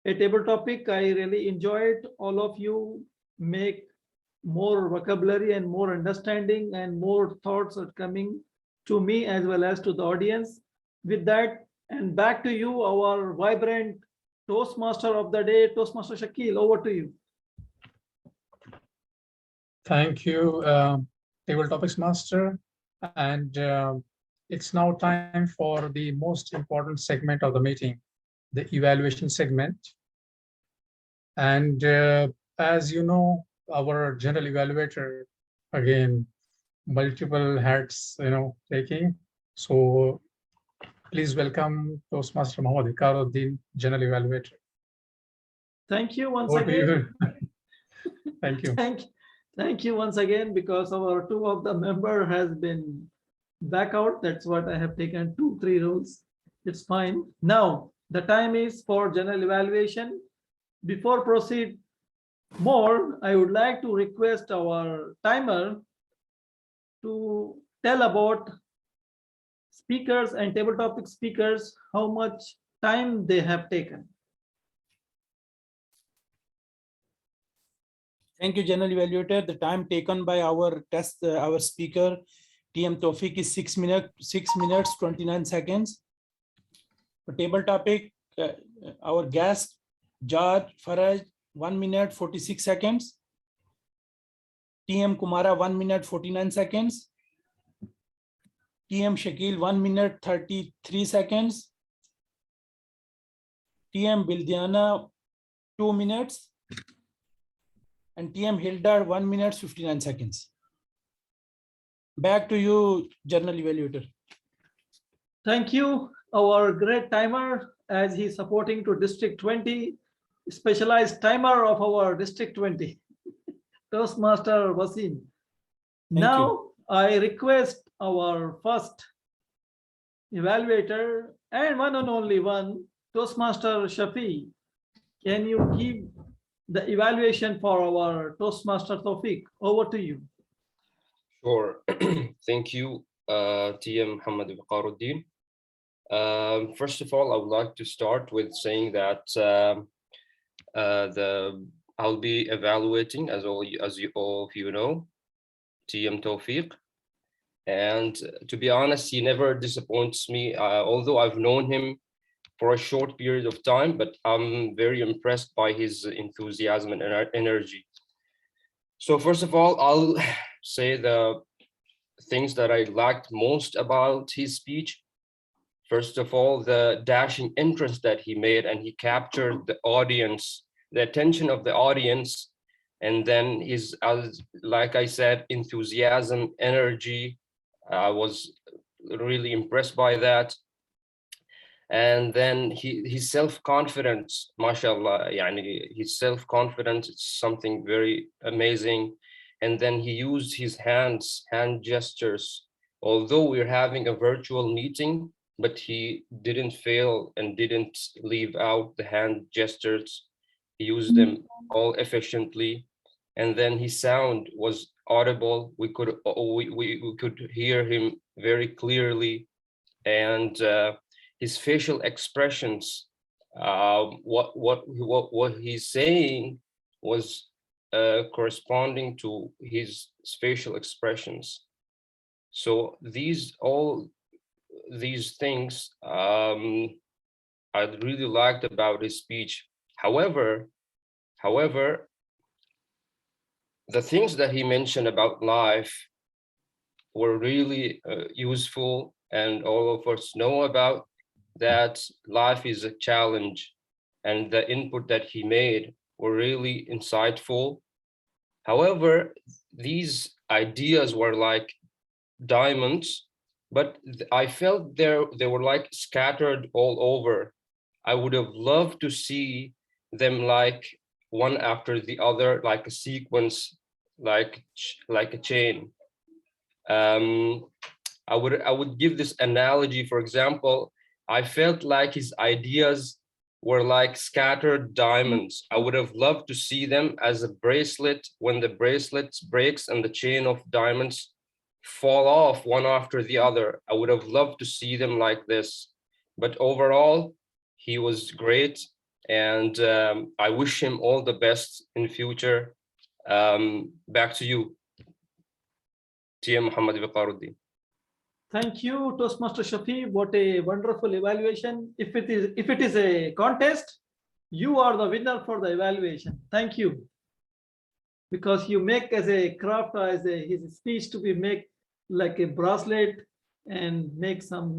a table topic. I really enjoyed. All of you make more vocabulary and more understanding and more thoughts are coming to me as well as to the audience. With that, and back to you, our vibrant Toastmaster of the day, Toastmaster Shakil, over to you. Thank you, Table Topics Master. And it's now time for the most important segment of the meeting, the evaluation segment. And as you know, our general evaluator, again, multiple hats, taking. So Please welcome Toastmaster Mohammed Ikaruddin, General Evaluator. Thank you once Over to again. you. Thank you. Thank you once again, because our two of the member has been back out. That's what I have taken 2-3 rows. It's fine. Now the time is for general evaluation. Before proceed more, I would like to request our timer to tell about speakers and table topic speakers, how much time they have taken. Thank you, General Evaluator. The time taken by our our speaker, TM Tawfiq, is 6 minutes, 29 seconds. For table topic, our guest, George Faraj, 1 minute, 46 seconds. TM Kumara, 1 minute, 49 seconds. TM Shakil, 1 minute, 33 seconds. TM Bildiana, 2 minutes. And TM Hildar, 1 minute, 59 seconds. Back to you, General Evaluator. Thank you, our great timer, as he's supporting to District 20, specialized timer of our District 20, Toastmaster Wasim. Now I request our first evaluator and one and only one, Toastmaster Shafi. Can you give the evaluation for our Toastmaster Tawfiq? Over to you. Sure. Thank you, TM Muhammad Ikaruddin. First of all, I would like to start with saying that I'll be evaluating, as all of you know, TM Tawfiq. And to be honest, he never disappoints me, although I've known him for a short period of time, but I'm very impressed by his enthusiasm and energy. So first of all, I'll say the things that I liked most about his speech. First of all, the dashing interest that he made, and he captured the audience, the attention of the audience. And then his, like I said, enthusiasm, energy, I was really impressed by that. And then his self-confidence, mashallah, his self-confidence is something very amazing. And then he used his hand gestures. Although we're having a virtual meeting, but he didn't fail and didn't leave out the hand gestures. He used them all efficiently. And then his sound was audible. We could hear him very clearly. And his facial expressions, what he's saying was corresponding to his facial expressions. So all these things I really liked about his speech. However, the things that he mentioned about life were really useful, and all of us know about that life is a challenge, and the input that he made were really insightful. However, these ideas were like diamonds, but I felt they were like scattered all over. I would have loved to see them like one after the other, like a sequence, like a chain. I would give this analogy. For example, I felt like his ideas were like scattered diamonds. I would have loved to see them as a bracelet. When the bracelet breaks and the chain of diamonds fall off one after the other, I would have loved to see them like this. But overall, he was great, and I wish him all the best in the future. Back to you, TM Muhammad Ikaruddin. Thank you, Toastmaster Shafi. What a wonderful evaluation. If it is a contest, you are the winner for the evaluation. Thank you. Because you make as a craft, his speech to be make like a bracelet and make some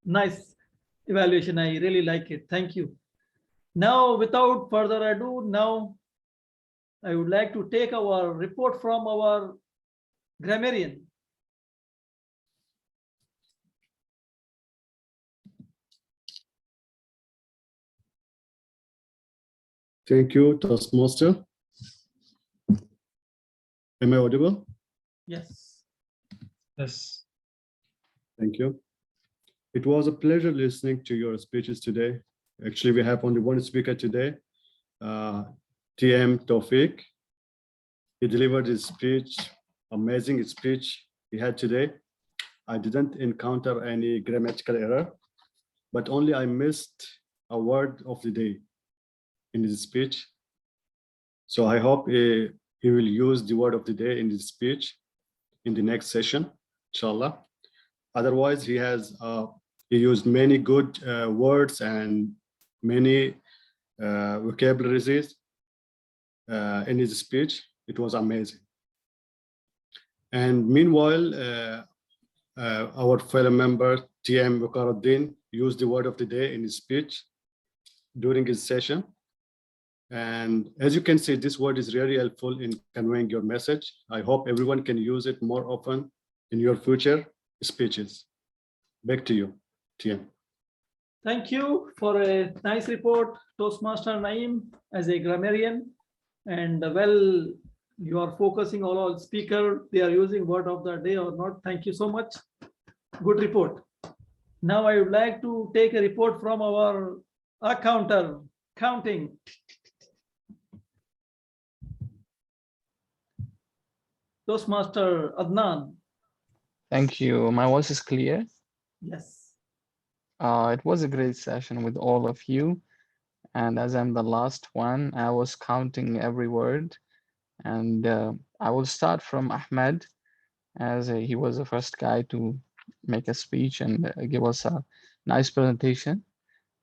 nice evaluation. I really like it. Thank you. Now, without further ado, now I would like to take our report from our grammarian. Thank you, Toastmaster. Am I audible? Yes. Yes. Thank you. It was a pleasure listening to your speeches today. Actually, we have only one speaker today, TM Tawfiq. He delivered his speech, amazing speech he had today. I didn't encounter any grammatical error, but only I missed a word of the day in his speech. So I hope he will use the word of the day in his speech in the next session, inshallah. Otherwise, he used many good words and many vocabularies in his speech. It was amazing. And meanwhile, our fellow member, TM Wakaruddin, used the word of the day in his speech during his session. And as you can see, this word is really helpful in conveying your message. I hope everyone can use it more often in your future speeches. Back to you, TM. Thank you for a nice report, Toastmaster Naeem, as a grammarian. And well, you are focusing on all speaker, they are using word of the day or not. Thank you so much. Good report. Now I would like to take a report from our counter, counting. Toastmaster Adnan. Thank you. My voice is clear. Yes. It was a great session with all of you. And as I'm the last one, I was counting every word. And I will start from Ahmed, as he was the first guy to make a speech and give us a nice presentation.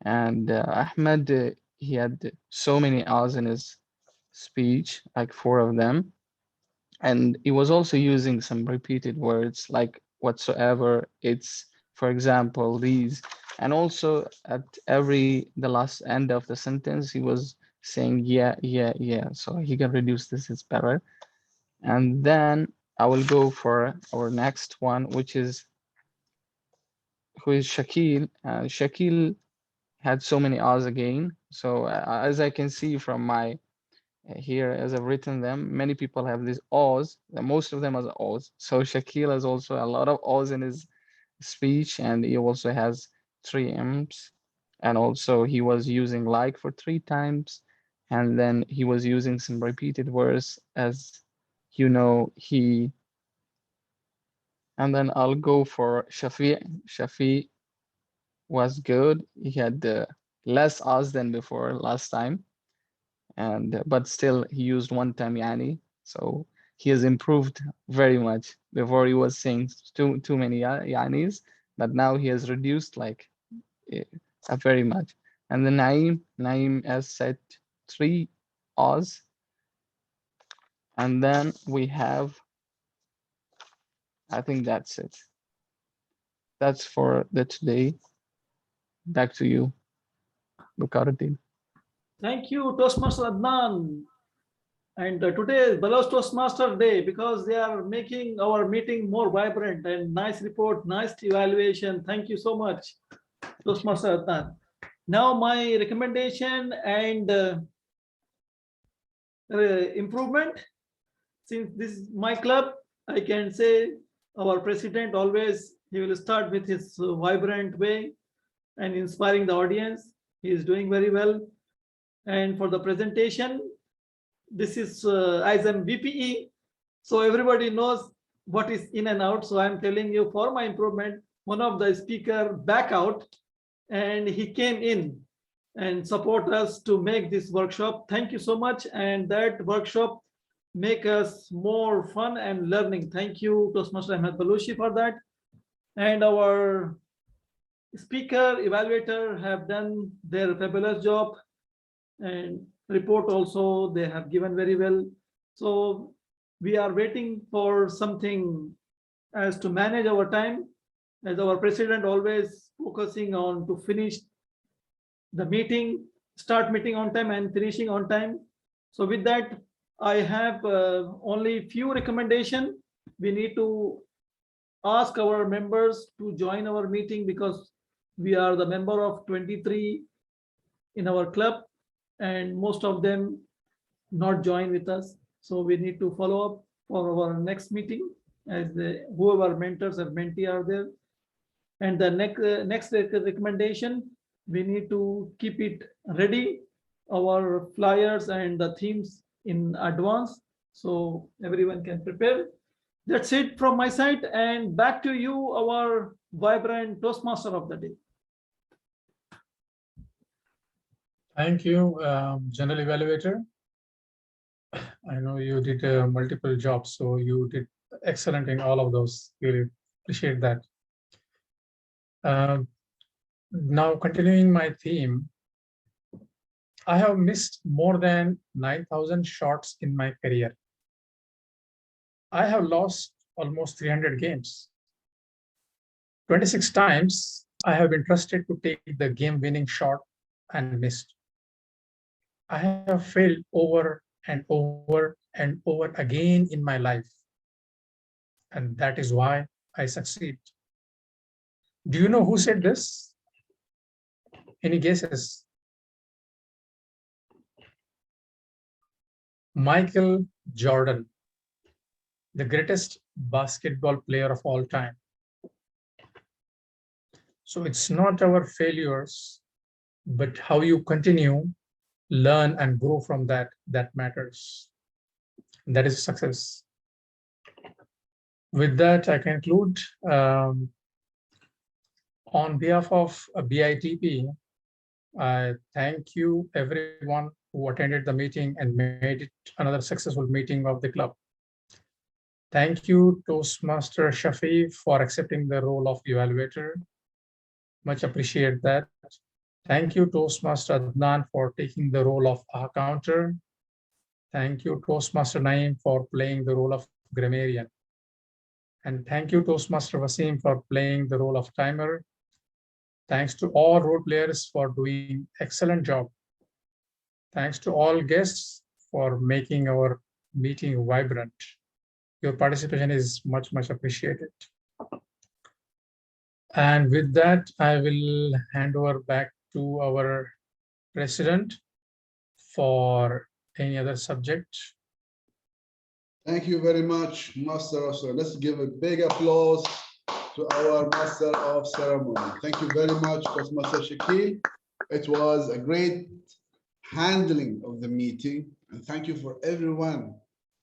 And Ahmed, he had so many hours in his speech, like 4 of them. And he was also using some repeated words like whatsoever, it's, for example, these. And also at the last end of the sentence, he was saying, yeah, yeah, yeah. So he can reduce this, is better. And then I will go for our next one, which is, who is Shakil. Shakil had so many R's again. So as I can see from my here, as I've written them, many people have these O's, most of them are O's. So Shakil has also a lot of O's in his speech, and he also has 3 M's. And also he was using like for 3 times. And then he was using some repeated words, as you know, and then I'll go for Shafi. Shafi was good. He had less O's than before last time. And but still he used 1 time yani, so he has improved very much. Before he was saying too many yanis, but now he has reduced like very much. And the Naeem has said 3 Oz. And then we have, I think that's it. That's for the today. Back to you, Bukhariddin. Thank you, Toastmaster Adnan. And today is Baloch Toastmaster Day, because they are making our meeting more vibrant. And nice report, nice evaluation. Thank you so much, Toastmaster Adnan. Now my recommendation and improvement. Since this is my club, I can say our president always, he will start with his vibrant way and inspiring the audience. He is doing very well. And for the presentation, this is as I'm VPE, so everybody knows what is in and out. So I'm telling you, for my improvement, one of the speaker back out and he came in and support us to make this workshop. Thank you so much. And that workshop make us more fun and learning. Thank you, Toastmaster Ahmed Balushi, for that. And our speaker, evaluator have done their fabulous job, and report also they have given very well. So we are waiting for something as to manage our time, as our president always focusing on to finish the meeting, start meeting on time and finishing on time. So with that, I have only few recommendation. We need to ask our members to join our meeting, because we are the member of 23 in our club, and most of them not join with us. So we need to follow up for our next meeting as whoever mentors or mentee are there. And the next recommendation, we need to keep it ready, our flyers and the themes in advance, so everyone can prepare. That's it from my side, and back to you, our vibrant Toastmaster of the day. Thank you, General Evaluator. I know you did multiple jobs, so you did excellent in all of those. Really appreciate that. Now, continuing my theme, I have missed more than 9,000 shots in my career. I have lost almost 300 games. 26 times I have been trusted to take the game-winning shot and missed. I have failed over and over and over again in my life. And that is why I succeed. Do you know who said this? Any guesses? Michael Jordan, the greatest basketball player of all time. So it's not our failures, but how you continue, learn, and grow from that matters. That is success. With that, I conclude. On behalf of BITP, I thank you everyone who attended the meeting and made it another successful meeting of the club. Thank you, Toastmaster Shafi, for accepting the role of evaluator. Much appreciate that. Thank you, Toastmaster Adnan, for taking the role of accounter. Thank you, Toastmaster Naeem, for playing the role of grammarian. And thank you, Toastmaster Wasim, for playing the role of timer. Thanks to all role players for doing excellent job. Thanks to all guests for making our meeting vibrant. Your participation is much, much appreciated. And with that, I will hand over back to our president for any other subject. Thank you very much, Master of Ceremony. Let's give a big applause to our Master of Ceremony. Thank you very much, Toastmaster Shakil. It was a great handling of the meeting. And thank you for everyone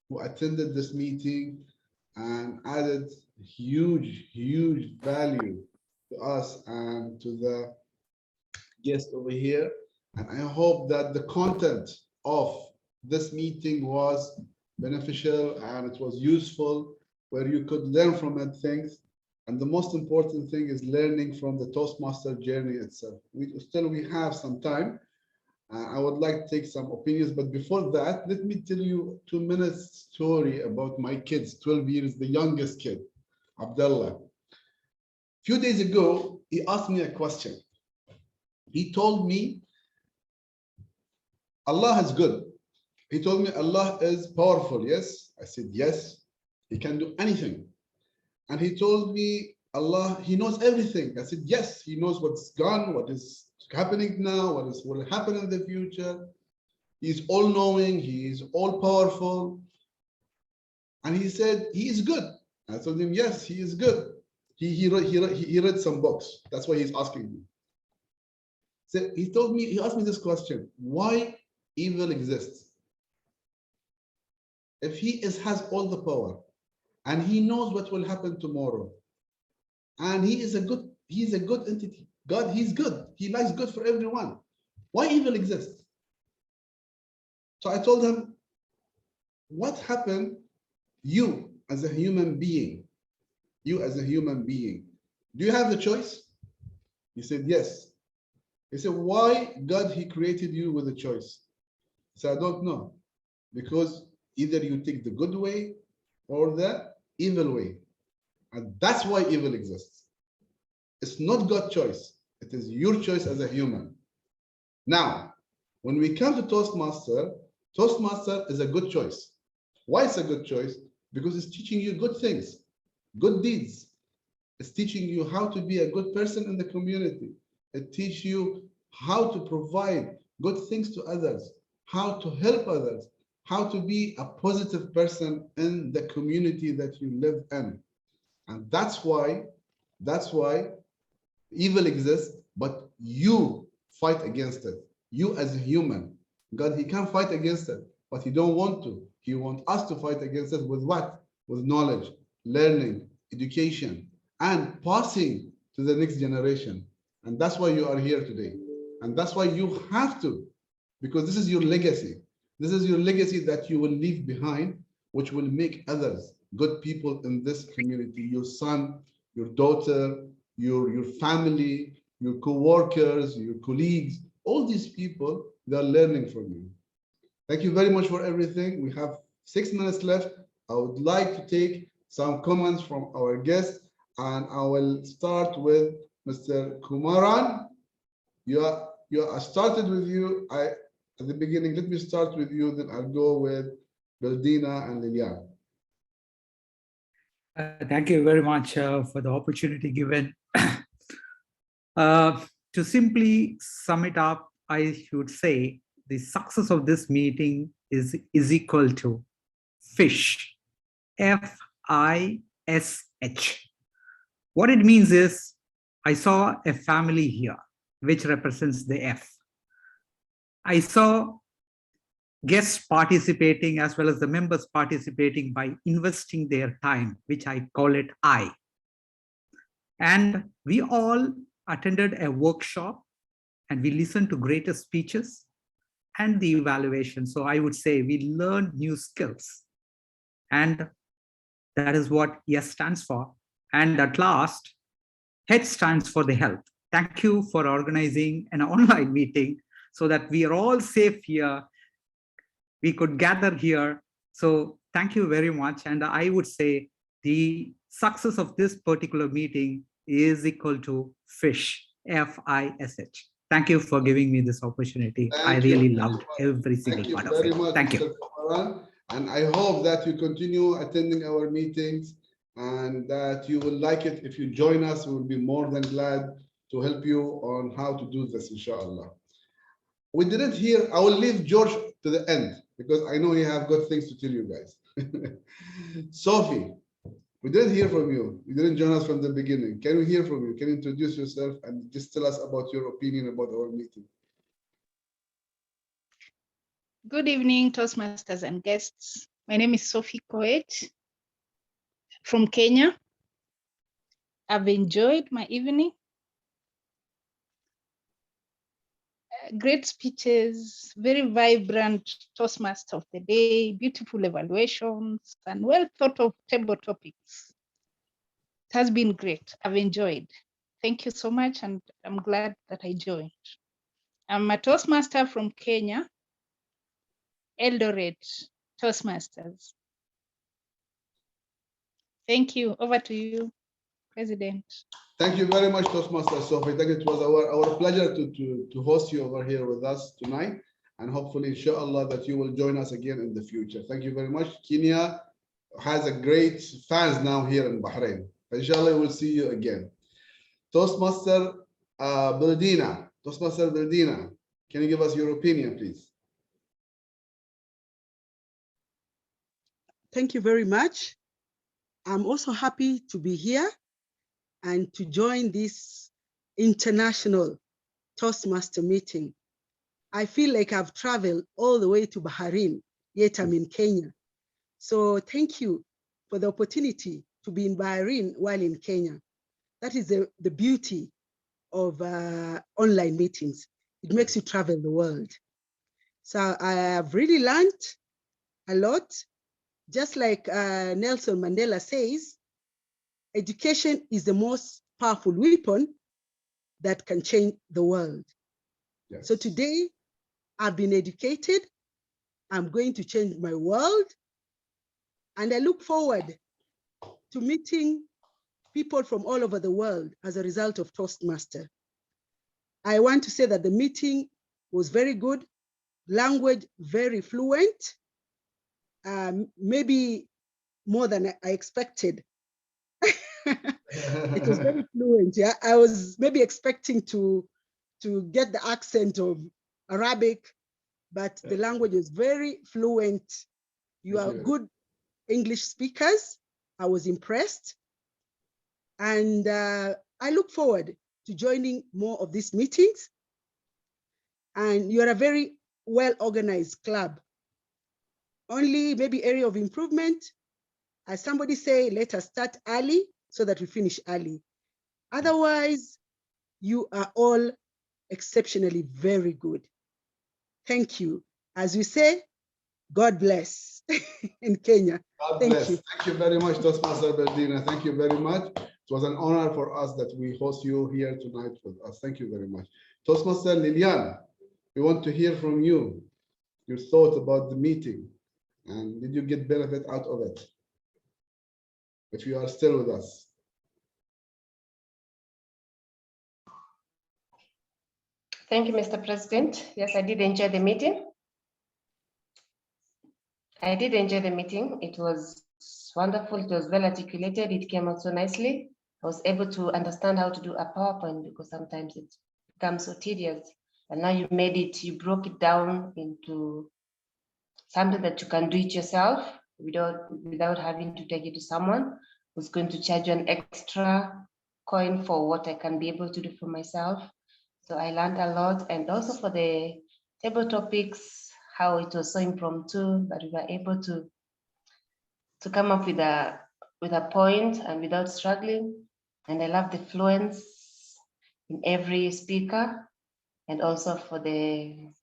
who attended this meeting and added huge, huge value to us and to the guest over here. And I hope that the content of this meeting was beneficial and it was useful, where you could learn from it things. And the most important thing is learning from the Toastmaster journey itself. We have some time. I would like to take some opinions, but before that, let me tell you a 2-minute story about my kids, 12 years, the youngest kid, Abdullah. A few days ago, he asked me a question. He told me, Allah is good. He told me Allah is powerful. Yes. I said, yes, he can do anything. And he told me Allah, he knows everything. I said, yes, he knows what's gone, what is happening now, what will happen in the future. He's all knowing, he is all powerful. And he said, he is good. I told him, yes, he is good. He read some books. That's why he's asking me. So he asked me this question: why evil exists? If he has all the power and he knows what will happen tomorrow, and he's a good entity. God, he's good. He likes good for everyone. Why evil exists? So I told him, what happened, you as a human being, do you have the choice? He said, yes. He said, why God, he created you with a choice? He said, I don't know. Because either you take the good way or the evil way. And that's why evil exists. It's not God's choice. It is your choice as a human. Now, when we come to Toastmaster, Toastmaster is a good choice. Why it's a good choice? Because it's teaching you good things, good deeds. It's teaching you how to be a good person in the community. It teaches you how to provide good things to others, how to help others, how to be a positive person in the community that you live in. And that's why evil exists, but you fight against it. You as a human, God, he can fight against it, but he don't want to. He wants us to fight against it with what? With knowledge, learning, education, and passing to the next generation. And that's why you are here today. And that's why you have to, because this is your legacy. This is your legacy that you will leave behind, which will make others good people in this community, your son, your daughter, your family, your co-workers, your colleagues, all these people, they're learning from you. Thank you very much for everything. We have 6 minutes left. I would like to take some comments from our guests, and I will start with Mr. Kumaran. I started with you at the beginning. Let me start with you, then I'll go with Baldina and Lilian. Thank you very much for the opportunity given. To simply sum it up, I should say the success of this meeting is equal to FISH, F-I-S-H. What it means is, I saw a family here, which represents the F. I saw guests participating as well as the members participating by investing their time, which I call it I. And we all attended a workshop and we listened to greater speeches and the evaluation. So I would say we learned new skills, and that is what S stands for. And at last, H stands for the health. Thank you for organizing an online meeting so that we are all safe here. We could gather here. So thank you very much. And I would say the success of this particular meeting is equal to FISH, F-I-S-H. Thank you for giving me this opportunity. I really loved every single part of it. Thank you. And I hope that you continue attending our meetings and that you will like it. If you join us, we will be more than glad to help you on how to do this, inshallah. We didn't hear, I will leave George to the end because I know he have good things to tell you guys. Sophie, we didn't hear from you. You didn't join us from the beginning. Can we hear from you? Can you introduce yourself and just tell us about your opinion about our meeting? Good evening, Toastmasters and guests. My name is Sophie Koech from Kenya. I've enjoyed my evening. Great speeches, very vibrant Toastmaster of the day, beautiful evaluations, and well thought of table topics. It has been great. I've enjoyed. Thank you so much, and I'm glad that I joined. I'm a Toastmaster from Kenya, Eldoret Toastmasters. Thank you. Over to you, President. Thank you very much, Toastmaster Sophie. I think it was our pleasure to host you over here with us tonight. And hopefully, inshallah, that you will join us again in the future. Thank you very much. Kenya has a great fans now here in Bahrain. Inshallah, we'll see you again. Toastmaster Baldina. Toastmaster Baldina, can you give us your opinion, please? Thank you very much. I'm also happy to be here and to join this international Toastmaster meeting. I feel like I've traveled all the way to Bahrain, yet I'm in Kenya. So thank you for the opportunity to be in Bahrain while in Kenya. That is the beauty of online meetings. It makes you travel the world. So I have really learned a lot. Just like Nelson Mandela says, education is the most powerful weapon that can change the world. Yes. So today, I've been educated. I'm going to change my world. And I look forward to meeting people from all over the world as a result of Toastmaster. I want to say that the meeting was very good, language very fluent, maybe more than I expected. It was very fluent. Yeah, I was maybe expecting to get the accent of Arabic, but the language is very fluent. You are good English speakers. I was impressed. And I look forward to joining more of these meetings. And you're a very well-organized club. Only maybe area of improvement, as somebody say, let us start early so that we finish early. Otherwise, you are all exceptionally very good. Thank you. As we say, God bless in Kenya. God Thank bless. you. Thank you very much, Toastmaster Berdina. Thank you very much. It was an honor for us that we host you here tonight with us. Thank you very much. Toastmaster Lilian, we want to hear from you, your thoughts about the meeting, and did you get benefit out of it? If you are still with us. Thank you, Mr. President. Yes, I did enjoy the meeting. It was wonderful. It was well articulated. It came out so nicely. I was able to understand how to do a PowerPoint because sometimes it becomes so tedious. And now you made it, you broke it down into something that you can do it yourself without having to take it to someone who's going to charge you an extra coin for what I can be able to do for myself. So I learned a lot, and also for the table topics, how it was so impromptu that we were able to come up with a point and without struggling. And I love the fluence in every speaker, and also for the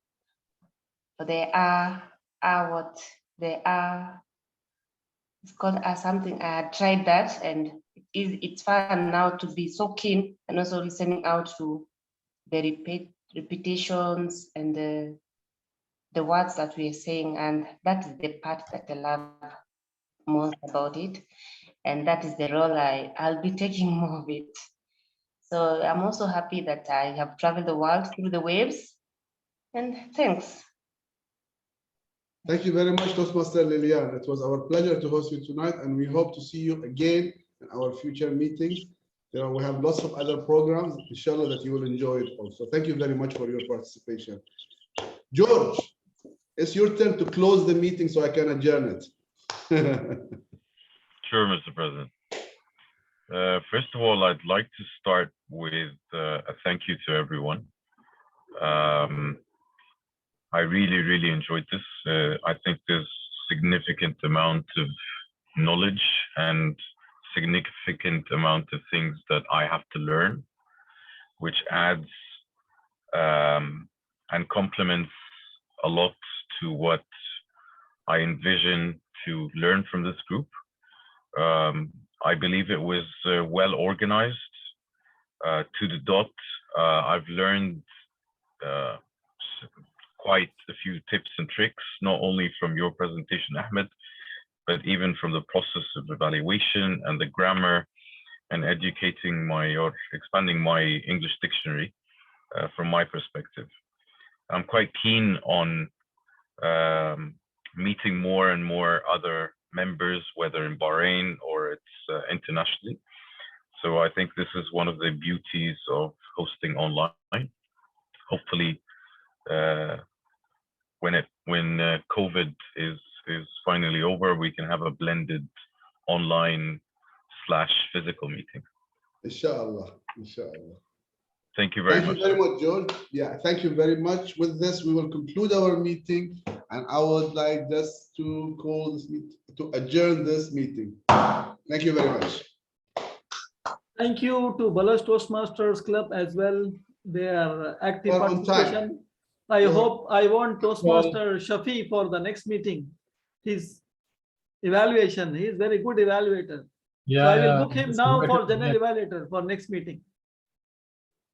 it's called something. I had tried that, and it's fun now to be so keen and also listening out to the repetitions and the words that we are saying, and that is the part that I love most about it, and that is the role I'll be taking more of it. So I'm also happy that I have traveled the world through the waves, and thanks. Thank you very much, Toastmaster Lilian. It was our pleasure to host you tonight, and we hope to see you again in our future meetings. We have lots of other programs, inshallah, that you will enjoy it also. Thank you very much for your participation. George, it's your turn to close the meeting so I can adjourn it. Sure, Mr. President. First of all, I'd like to start with a thank you to everyone. I really enjoyed this. I think there's significant amount of knowledge and significant amount of things that I have to learn, which adds and complements a lot to what I envision to learn from this group. I believe it was well organized to the dot. I've learned quite a few tips and tricks, not only from your presentation, Ahmed, but even from the process of evaluation and the grammar and educating or expanding my English dictionary from my perspective. I'm quite keen on meeting more and more other members, whether in Bahrain or it's internationally. So I think this is one of the beauties of hosting online. Hopefully, when COVID is finally over, we can have a blended online/physical meeting. Inshallah, inshallah. Thank you very much. Thank you very much, George. Yeah, thank you very much. With this, we will conclude our meeting, and I would like just to call this meeting, to adjourn this meeting. Thank you very much. Thank you to Baloch Toastmasters Club as well. Their active participation. I want Toastmaster Shafi for the next meeting. His evaluation, he is very good evaluator. Yeah, so I will book him now for general evaluator for next meeting.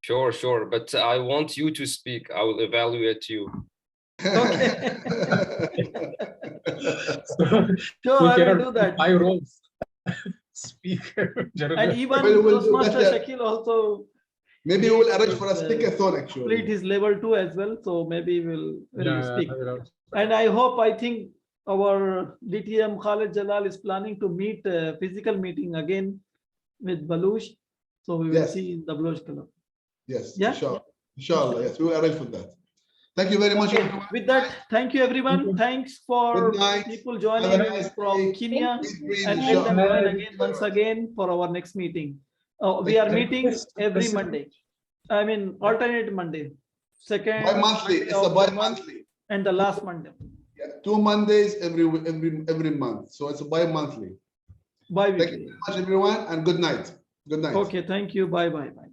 Sure, but I want you to speak. I will evaluate you. Okay. So I will do that. 5 roles. Speaker. And even Toastmaster Shakil also. Maybe we will arrange for a speakathon actually. Complete his level 2 as well. So maybe we'll speak. And I think our DTM Khalid Jalal is planning to meet a physical meeting again with Baloch. So we will see in the Baloch Club. Yes, yeah? inshallah, yes, we will arrange for that. Thank you very much. Okay, with that, thank you everyone. Thanks for people joining nice from Kenya, Breathe, and let them inshallah. join again once again for our next meeting. We are meeting every Monday. I mean, alternate Monday, second Bi-monthly. Monday It's a of the month bi-monthly. and the last Monday. Yeah, 2 Mondays every month. So it's a bi-monthly. Thank you very much, everyone, and good night. Good night. Okay, thank you. Bye bye. Bye.